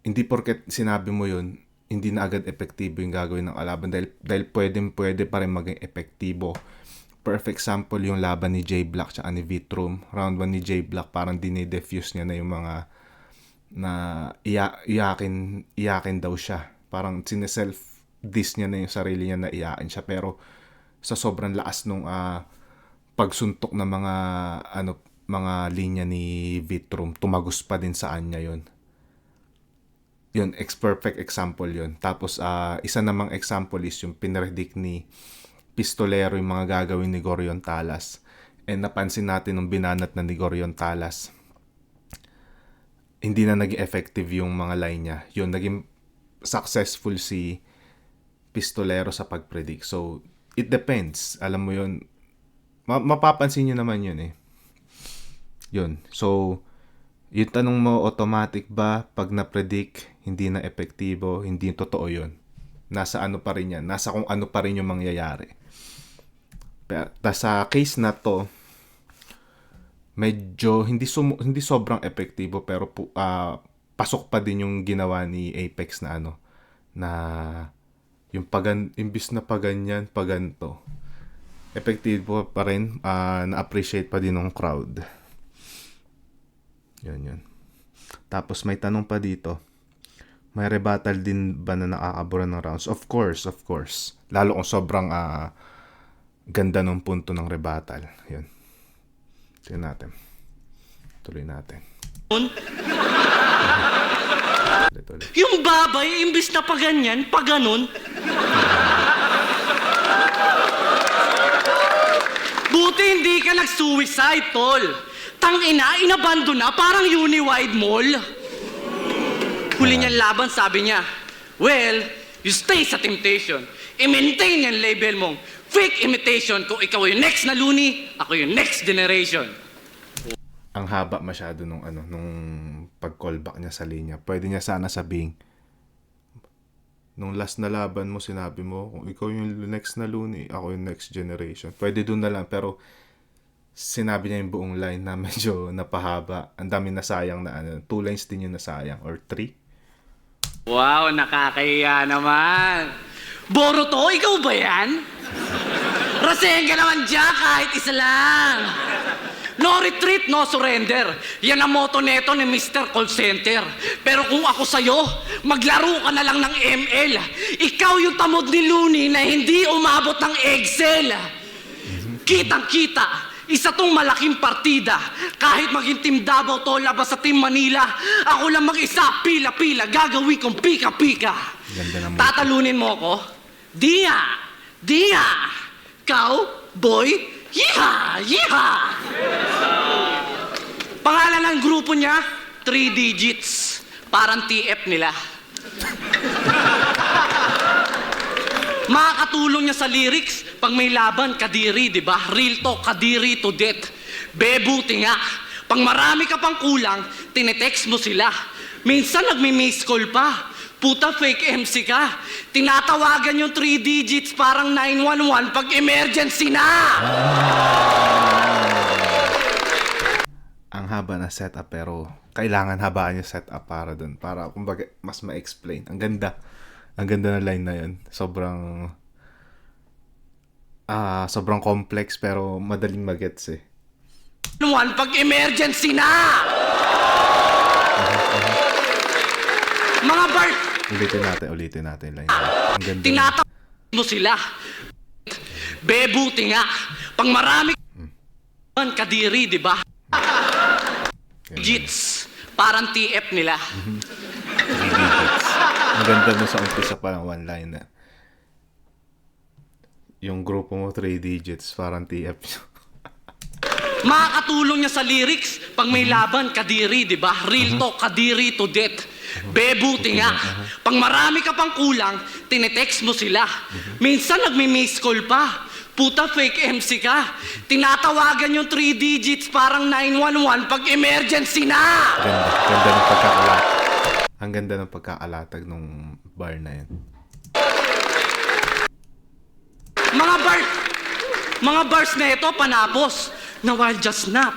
Hindi porket sinabi mo yun, hindi na agad epektibo yung gagawin ng kalaban dahil pwede pa rin maging epektibo. Perfect example yung laban ni J Black tsaka ni Vitrum. Round 1 ni J Black, parang dinidefuse niya na yung mga na iyakin daw siya. Parang sineself-diss niya na yung sarili niya na iyakin siya. Pero sa sobrang lakas nung pagsuntok ng mga linya ni Vitrum, tumagos pa din sa kanya yun. Yun, perfect example yun. Tapos, isa namang example is yung pinredict ni Pistolero yung mga gagawin ni Gorion Talas. And napansin natin nung binanat na ni Gorion Talas, hindi na naging effective yung mga line niya. Yun, naging successful si Pistolero sa pag-predict. So, it depends. Alam mo yun, mapapansin nyo naman yun Yun. So, yung tanong mo, automatic ba pag na-predict, hindi na epektibo, hindi totoo yun. Nasa ano pa rin yan. Nasa kung ano pa rin yung mangyayari. Pero sa case na to, medyo hindi sobrang epektibo, pero pasok pa din yung ginawa ni Apex na yung imbis na paganyan, paganto. Epektibo pa rin, na-appreciate pa din ng crowd. Yun. Tapos may tanong pa dito. May rebuttal din ba na nakakabura ng rounds? Of course. Lalo kung sobrang ganda ng punto ng rebuttal. Yun. Tignan natin. Tuloy natin. Ulit. Yung babay, imbis na paganyan, paganon. Buti hindi ka nag-suicide, tol. Tangina, inabando na, parang Uniwide Mall. Huli niyang laban, sabi niya, well, you stay sa temptation. I-maintain yung label mong fake imitation kung ikaw yung next na Looney, ako yung next generation. Ang haba masyado nung pag-callback niya sa linya. Pwede niya sana sabihin, nung last na laban mo, sinabi mo, kung ikaw yung next na Looney, ako yung next generation. Pwede dun na lang, pero sinabi niya yung buong line na medyo napahaba. Ang dami nasayang na 2 lines din yung nasayang, or 3. Wow, nakakahiya naman. Boruto, ikaw ba yan? Rasenga naman dyan, kahit isa lang. No retreat, no surrender. Yan ang motto neto ni Mr. Call Center. Pero kung ako sa'yo, maglaro ka na lang ng ML. Ikaw yung tamod ni Looney na hindi umabot ng Excel. Kitang-kita, isa tong malaking partida. Kahit maging Team Davao to labas sa Team Manila, ako lang mag-isa, pila-pila, gagawin kong pika-pika. Ganda naman. Tatalunin mo ako? Dia! Cowboy, yiha! Yiha! Pangalan ng grupo niya, 3 digits. Parang TF nila. Makakatulong niya sa lyrics pag may laban, kadiri, di ba? Real talk, kadiri to death. Bebuti nga. Pag marami ka pang kulang, tinetext mo sila. Minsan nagmi-miss call pa. Puta, fake MC ka. Tinatawagan yung 3 digits parang 911 pag emergency na. Ang haba na setup, pero kailangan habaan yung setup para dun. Para, kumbaga, mas ma-explain. Ang ganda. Ang ganda na line na yun. Sobrang complex, pero madaling magets eh. 911 pag emergency na. Mga bar... Ulitin natin yung line. Ang ganda. Tinatawag mo sila. Bebuti nga. Pag marami kadiri, di ba? Digits. Parang TF nila. 3 digits. Ang ganda na sa umpisa pa ng one line na. Yung grupo mo 3 digits, parang TF. Makakatulong niya sa lyrics pag may laban, kadiri, di ba? Real talk, kadiri to death. Bebuti nga. Pag marami ka pang kulang, tinetext mo sila. Minsan nagmi-miss call pa. Puta, fake MC ka. Tinatawagan yung 3 digits parang 911 pag emergency na. Ganda ng pagkakalatag. Ang ganda ng pagkakalatag nung bar na yun. Mga bars na ito, panapos. Na while just snap,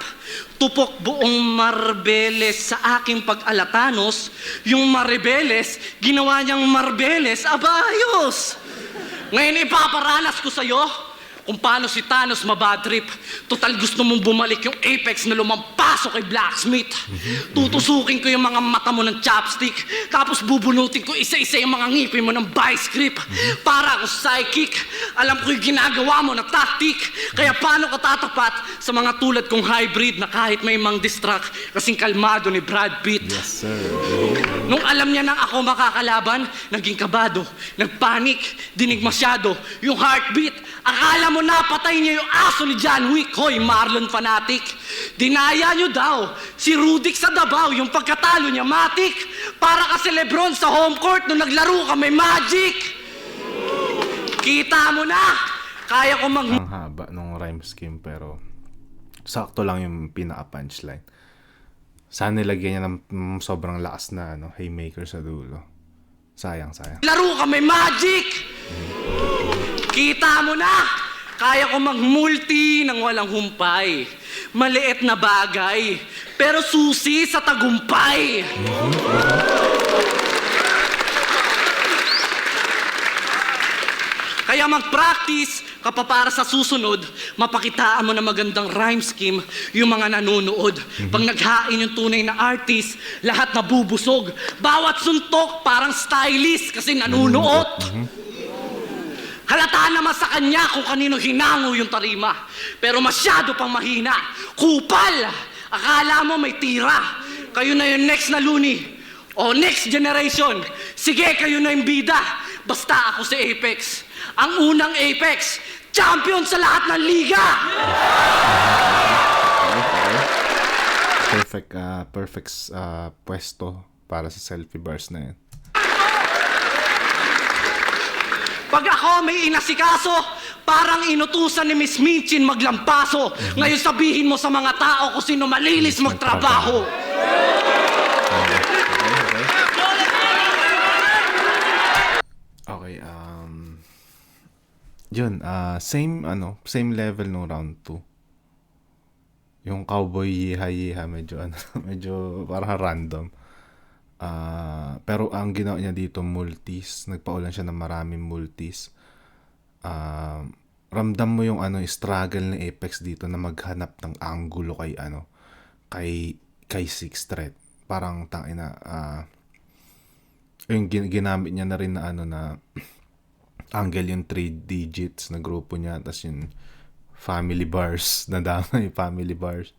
tupok buong Marbeles sa aking pag-alatanos, yung Maribeles, ginawa niyang Marbeles, abayos! Ngayon ipaparanas ko sa'yo kung paano si Thanos mabadrip. Total gusto mong bumalik yung Apex na lumampasok kay Blacksmith. Tutusukin ko yung mga mata mo ng chopstick, tapos bubunutin ko isa-isa yung mga ngipin mo ng vice grip. Para ako psychic, alam ko yung ginagawa mo na tactic. Kaya paano ka tatapat sa mga tulad kong hybrid na kahit may mang distract kasing kalmado ni Brad Pitt. Yes, sir. Nung alam niya nang ako makakalaban, naging kabado, nagpanik, dinig masyado, yung heartbeat. Akala mo napatay niya yung aso ni John Wick. Hoy, Marlon fanatic. Dinaya niyo daw si Rudik sa Davao yung pagkatalo niya, matik. Para ka si Lebron sa home court nung naglaro ka may Magic. Kita mo na. Kaya ko Ang haba nung rhyme scheme, pero sakto lang yung pinaka-punchline. Sana nilagyan niya ng sobrang lakas na haymaker sa dulo. Sayang. laro ka may Magic. Kita mo na. Kaya ko mag-multi ng walang humpay. Maliit na bagay, pero susi sa tagumpay. Kaya mag-practice ka pa para sa susunod, mapakitaan mo na magandang rhyme scheme yung mga nanonood. Pag naghain yung tunay na artist, lahat nabubusog. Bawat suntok parang stylist kasi nanonood. Halata naman sa kanya kung kanino hinango yung tarima. Pero masyado pang mahina. Kupal! Akala mo may tira. Kayo na yung next na Looney. O next generation. Sige, kayo na yung bida. Basta ako si Apex. Ang unang Apex. Champion sa lahat ng liga! Perfect pwesto para sa selfie bars na yan. Pag ako may inasikaso, parang inutusan ni Miss Minchin maglampaso. Ngayon sabihin mo sa mga tao kung sino malinis magtrabaho. Okay, yun, same level nung round 2. Yung cowboy yiha-yiha, medyo medyo parang random. Pero ang ginawa niya dito, multis. Nagpaulan siya ng maraming multis. Ramdam mo yung struggle ni Apex dito na maghanap ng angulo kay Six Threat. Parang yung ginamit niya na rin na na angle yung 3 digits na grupo niya, tas yung family bars, nadama yung family bars.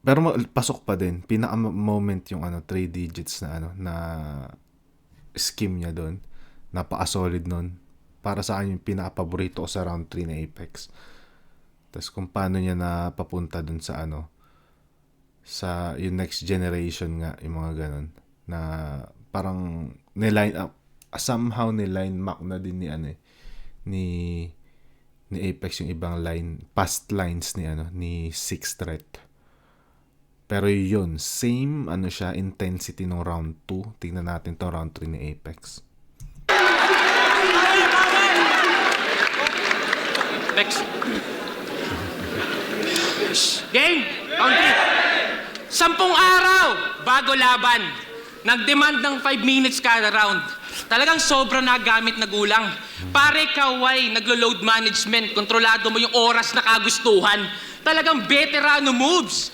Pero pasok pa din. Pinaka-moment yung 3 digits na scheme niya doon. Napaka-solid nun. Para sa akin yung pinaka-paborito ko sa round 3 na Apex. Tapos kung paano niya napapunta doon sa sa yung next generation nga, yung mga ganun. Na parang niline up, somehow niline mark na din ni Apex yung ibang past lines ni Six Threat. Pero yun, same siya, intensity ng round 2. Tingnan natin to round 3 ni Apex. Next. Game! Round 3. 10 araw bago laban. Nag-demand ng 5 minutes kada round. Talagang sobra nagamit na gulang. Pare kaway, naglo-load management. Kontrolado mo yung oras na kagustuhan. Talagang veterano moves.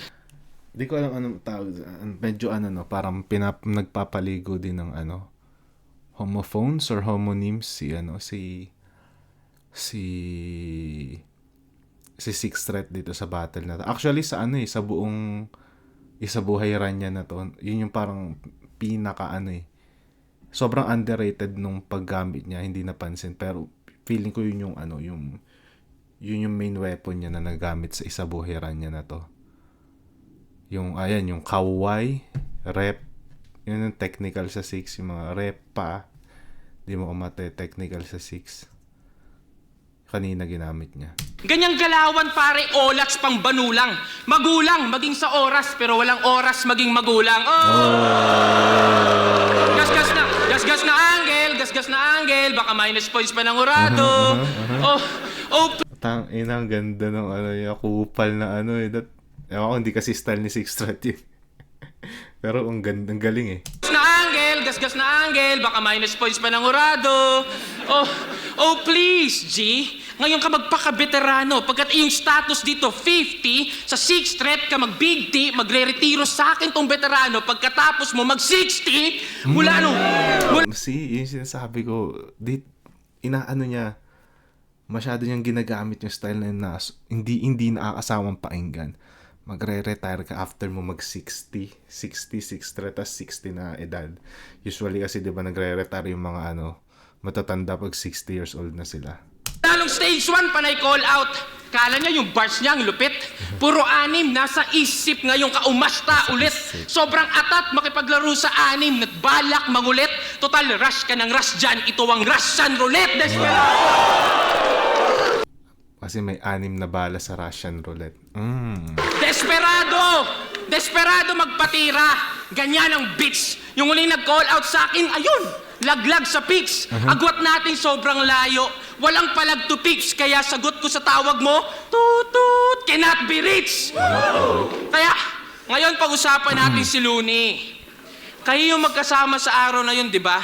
Di ko alam anong tawag. Medyo parang nagpapaligo din ng homophones or homonyms si Six Threat dito sa battle na to. Actually sa sa buong Isabuhay run niya na to, yun yung parang pinaka sobrang underrated nung paggamit niya, hindi napansin, pero feeling ko yun yung main weapon niya na nagamit sa Isabuhay run niya na to. Yung kawai, rep, yun yung technical sa 6, yung mga rep pa, di mo kumate, technical sa 6. Kanina ginamit niya. Ganyang galawan pare, olats pang banulang. Magulang, maging sa oras, pero walang oras maging magulang. Gas-gas na, gas-gas na angle, baka minus points pa ng urado. Ang ganda ng yung kupal na ewan ko, hindi kasi style ni Six Threat yun. Pero ang galing eh. Gas-gas na angle, baka minus points pa ng urado. Please, G. Ngayon ka magpaka-veterano. Pagkat yung status dito, 50, sa 6 threat ka mag-big T, magre-retiro sa akin tong veterano. Pagkatapos mo mag-60, mula See, yung sinasabi ko, niya, masyado niyang ginagamit yung style na yun na hindi nakakasawang pakinggan. Magre-retire ka after mo mag-60, 6 threat, 60 na edad. Usually kasi 'di ba nagre-retire yung mga matatanda pag 60 years old na sila. Lalong stage 1 panay call out. Kala niya yung bars niya ang lupit. Puro anim, nasa isip ngayong kaumasta ulit. Sobrang atat makipaglaro sa anim, nagbalak mangulit. Total rush ka ng rush dyan, ito ang Russian roulette. Kasi may 6 na bala sa Russian roulette. Desperado magpatira. Ganyan ang bitch. Yung uling nag-call out sa akin, ayun, laglag sa pics. Agwat natin sobrang layo. Walang palag to pics, kaya sagot ko sa tawag mo, tutut, cannot be reached. Kaya, ngayon pag-usapan natin si Looney. Kayo yung magkasama sa araw na yun, di ba?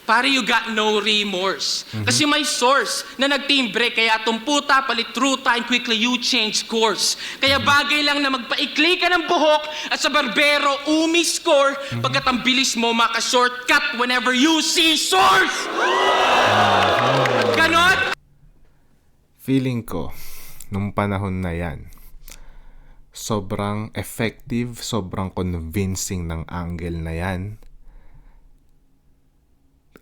Pare, you got no remorse. Kasi may source na nagtimbre, kaya tumputa, palit ruta, and quickly you change course. Kaya bagay lang na magpaikli ka ng buhok at sa barbero umi-score pagkat ang bilis mo maka-shortcut whenever you see source! Ganon? Feeling ko, nung panahon na yan, sobrang effective, sobrang convincing ng angle na yan.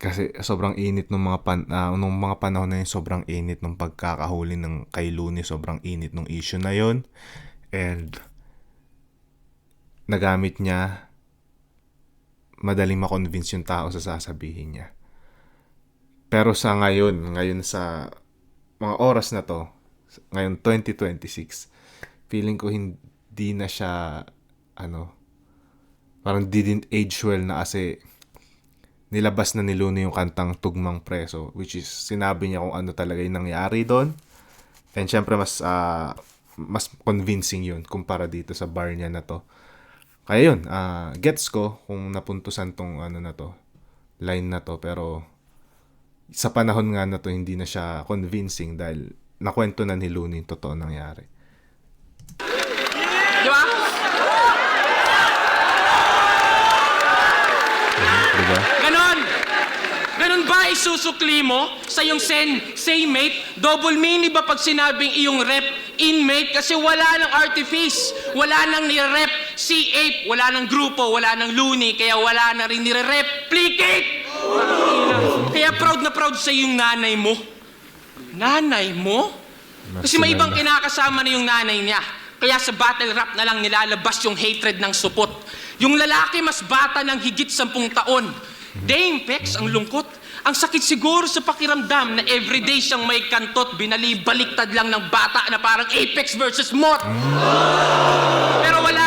Kasi sobrang init nung nung mga panahon na yun, sobrang init nung pagkakahuli ng kay Looney, sobrang init nung issue na yon. And nagamit niya, madaling makonvince yung tao sa sasabihin niya. Pero sa ngayon sa mga oras na to, ngayon 2026, feeling ko hindi na siya parang didn't age well na, kasi nilabas na ni Looney yung kantang Tugmang Preso, which is sinabi niya kung ano talaga yung nangyari doon. And syempre mas convincing yun kumpara dito sa bar niya na to. Kaya yun, gets ko kung napuntusan tong line na to, pero sa panahon nga na to hindi na siya convincing dahil nakwento na ni Looney yung totoo nangyari. Di ba? Diba? Ganon ba isusukli mo sa iyong say mate? Double meaning ba pag sinabing iyong rep inmate? Kasi wala nang artifice, wala nang nire-rep si Ape, wala nang grupo, wala nang Looney, kaya wala na rin nire-replicate! Kaya proud na proud sa iyong nanay mo. Nanay mo? Kasi may ibang kinakasama na yung nanay niya. Kaya sa battle rap na lang nilalabas yung hatred ng supot. Yung lalaki mas bata ng higit 10 taon. Dame Pex, ang lungkot. Ang sakit siguro sa pakiramdam na everyday siyang may kantot, binalibaliktad lang ng bata na parang Apex versus Mot. Pero wala,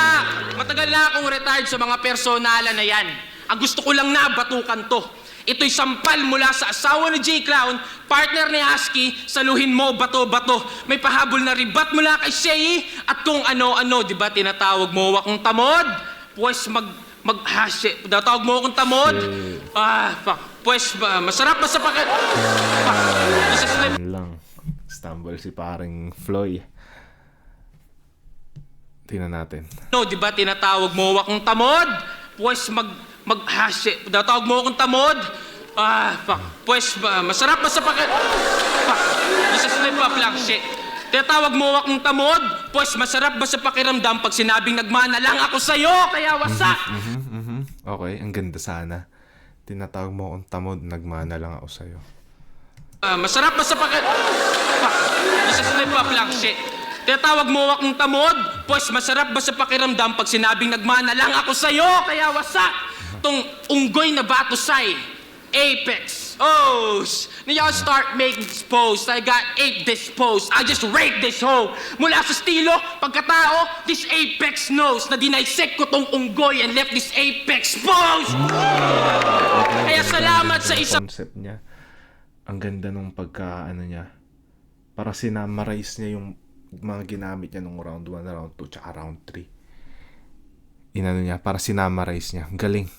matagal na akong retired sa mga personala na yan. Ang gusto ko lang na batukan to. Ito'y sampal mula sa asawa ni J. Clown, partner ni Husky, saluhin mo, bato-bato. May pahabol na ribat mula kay Shay, at kung ano-ano, di ba tinatawag mo akong tamod? Pues tawag mo akong tamod? Pues masarap ba sa Yun lang. Stumble si paring Floy. Tingnan natin. No, di ba tinatawag mo akong tamod? Pues tawag mo akong tamod? Pues masarap ba sa slip up lang, shit. Tinatawag mo akong tamod? Pues masarap ba sa pakiramdam pag sinabing nagmana lang ako sa'yo? Kaya wasak! Okay, ang ganda sana. Tinatawag mo akong tamod, nagmana lang ako sa'yo. Masarap ba sa slip up lang, shit. Tinatawag mo akong tamod? Pues masarap ba sa pakiramdam pag sinabing nagmana lang ako sa'yo? Kaya wasak! Tong unggoy na batusay, Apex. Now y'all start making this post. I got 8 disposed. I just rate this hoe. Mula sa estilo, pagkatao, this Apex knows na dinaisek ko tong unggoy and left this Apex pose. Kaya salamat sa isang concept niya. Ang ganda nung niya. Para sinamarize niya yung mga ginamit niya nung round 1, round 2, tsaka round 3. Niya, para sinamarize niya. Ang galing.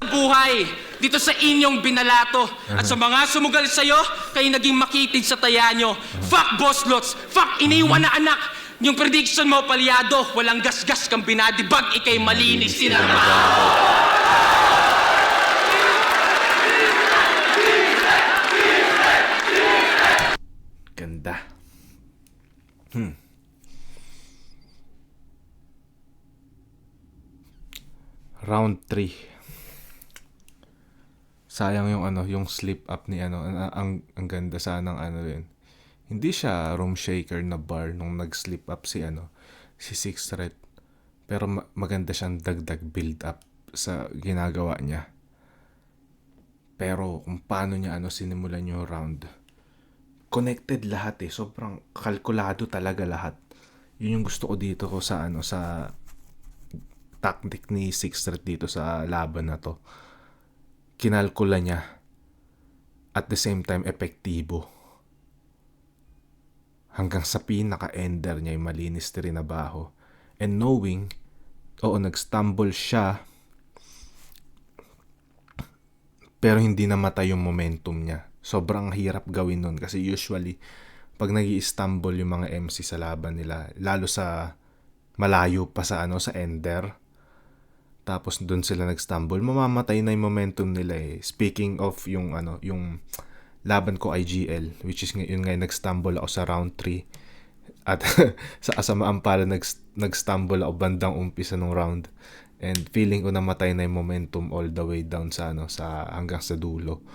buhay dito sa inyong binalato. At sa mga sumugal sa'yo, kayo naging makitid sa taya nyo. Fuck boss lots, fuck iniwan na anak. Yung prediction mo palyado, walang gasgas kang binadibag, ikay malinis sinarma. Ganda. Round 3. Sayang yung yung slip up ni ang ganda sanang yun. Hindi siya room shaker na bar nung nag-slip up si Six Threat. Pero maganda siyang dagdag build up sa ginagawa niya. Pero kung paano niya sinimulan yung round, connected lahat eh. Sobrang kalkulado talaga lahat. Yun yung gusto ko dito sa sa tactic ni Six Threat dito sa laban na to. Kinalkula niya. At the same time, epektibo. Hanggang sa pinaka-ender niya yung malinis trinabaho. And knowing, nag-stumble siya. pero hindi namatay yung momentum niya. Sobrang hirap gawin nun kasi usually pag nag-i-stumble yung mga MC sa laban nila, lalo sa malayo pa sa sa ender, tapos doon sila nag-stumble, mamamatay na yung momentum nila eh. Speaking of yung yung laban ko IGL, which is yun nga nag-stumble ako sa round 3 at sa kasamaan pala nag-stumble ako bandang umpisa ng round, and feeling ko namatay na yung momentum all the way down sa sa hanggang sa dulo.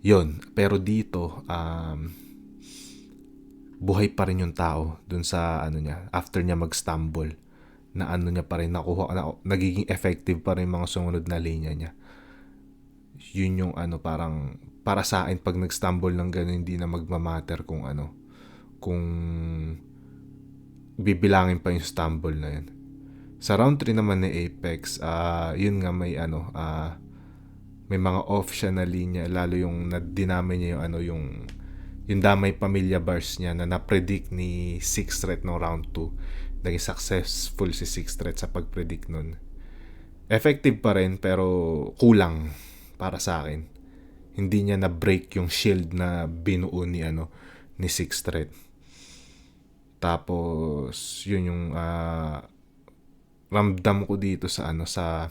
Yun, pero dito buhay pa rin yung tao dun sa niya after niya mag-stumble, na niya pa rin nakuha nagiging effective pa rin mga sumunod na linya niya. Yun yung parang para sa akin pag nag-stumble ng gano'n, hindi na magmamatter kung kung bibilangin pa yung stumble na yun. Sa round 3 naman ni Apex, yun nga may may mga off siya na linya, lalo yung dinamay niya yung yung damay pamilya bars niya na na-predict ni Six Threat no round 2. Naging successful si Six Threat sa pag-predict nun. Effective pa rin pero kulang para sa akin. Hindi niya na-break yung shield na binuo ni ni Six Threat. Tapos yun yung ramdam ko dito sa sa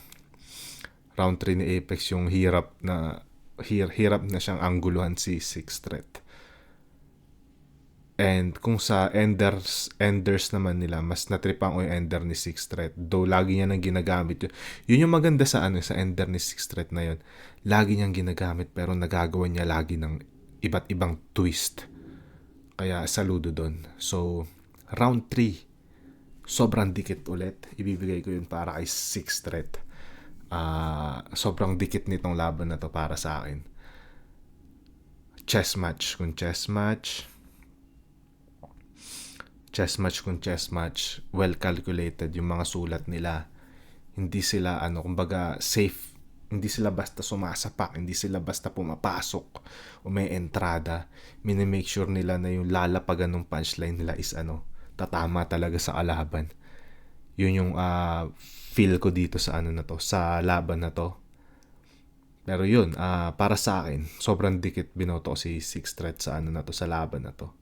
round 3 ni Apex, yung hirap na siyang angguluhan si Six Threat. And kung sa enders naman nila, mas natripan ko yung ender ni Six Threat. Though lagi niya nang ginagamit yun. Yun yung maganda sa sa ender ni Six Threat na yun. Lagi niyang ginagamit pero nagagawa niya lagi ng iba't ibang twist. Kaya saludo doon. So, round 3, sobrang dikit ulit. Ibibigay ko yun para kay Six Threat. Sobrang dikit nitong laban na to para sa akin. Chess match kung chess match, well calculated yung mga sulat nila. Hindi sila kumbaga safe. Hindi sila basta sumasapak, hindi sila basta pumapasok o may entrada. Minimake sure nila na yung lalapagan ng punchline nila is tatama talaga sa kalaban. Yun yung feel ko dito sa sa laban na to. Pero yun, para sa akin, sobrang dikit binoto si Six Threat sa sa laban na to.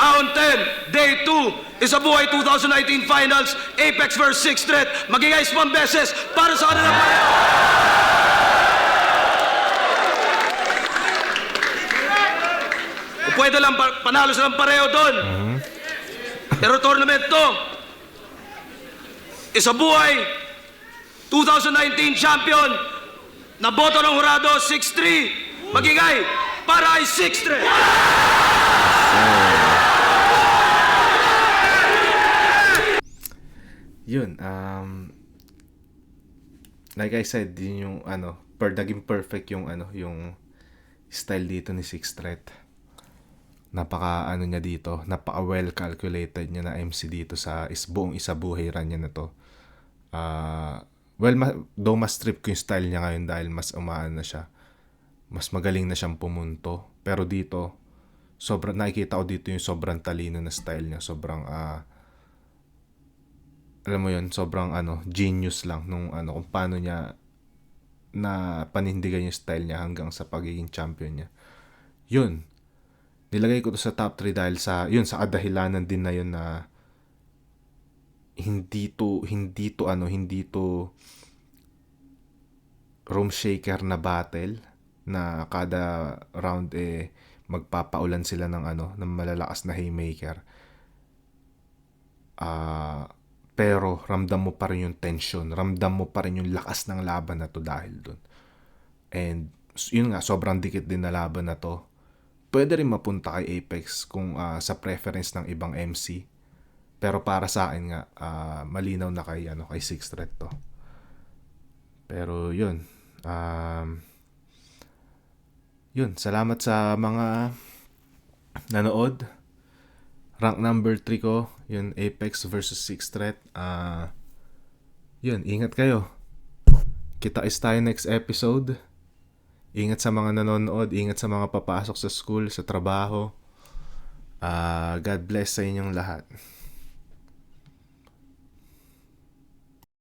Round 10, Day 2, Isabuhay 2019 Finals, Apex vs. Six Threat. Mag-i-ice beses para sa kanila pareho. Kung pwede lang, panalo silang pareho doon. Pero tournament to, Isabuhay 2019 champion, na boto ng hurado 6-3, magigay para ay Six Threat. Yun, like I said, yun yung naging perfect yung yung style dito ni Six Threat. Napaka niya dito, napaka well calculated niya na MC dito sa buong Isabuhay run niya na to. Though mas trip ko yung style niya ngayon dahil mas umaan na siya. Mas magaling na siyang pumunto. Pero dito, nakikita ko dito yung sobrang talino na style niya. Sobrang alam mo yun, sobrang genius lang nung kung paano niya na panindigan yung style niya hanggang sa pagiging champion niya. Yun. Nilagay ko to sa top 3 dahil sa kadahilanan din na yun na hindi to room shaker na battle na kada round magpapaulan sila ng malalakas na haymaker. Pero ramdam mo pa rin yung tension, ramdam mo pa rin yung lakas ng laban na to dahil dun. And yun nga, sobrang dikit din na laban na to. Pwede rin mapunta kay Apex kung sa preference ng ibang MC. Pero para sa akin nga, malinaw na kay Six Threat to. Pero yun, salamat sa mga nanood. Rank number 3 ko, yun, Apex versus Six Threat. Yun, ingat kayo. Kita-is tayo next episode. Ingat sa mga nanonood, ingat sa mga papasok sa school, sa trabaho. God bless sa inyong lahat.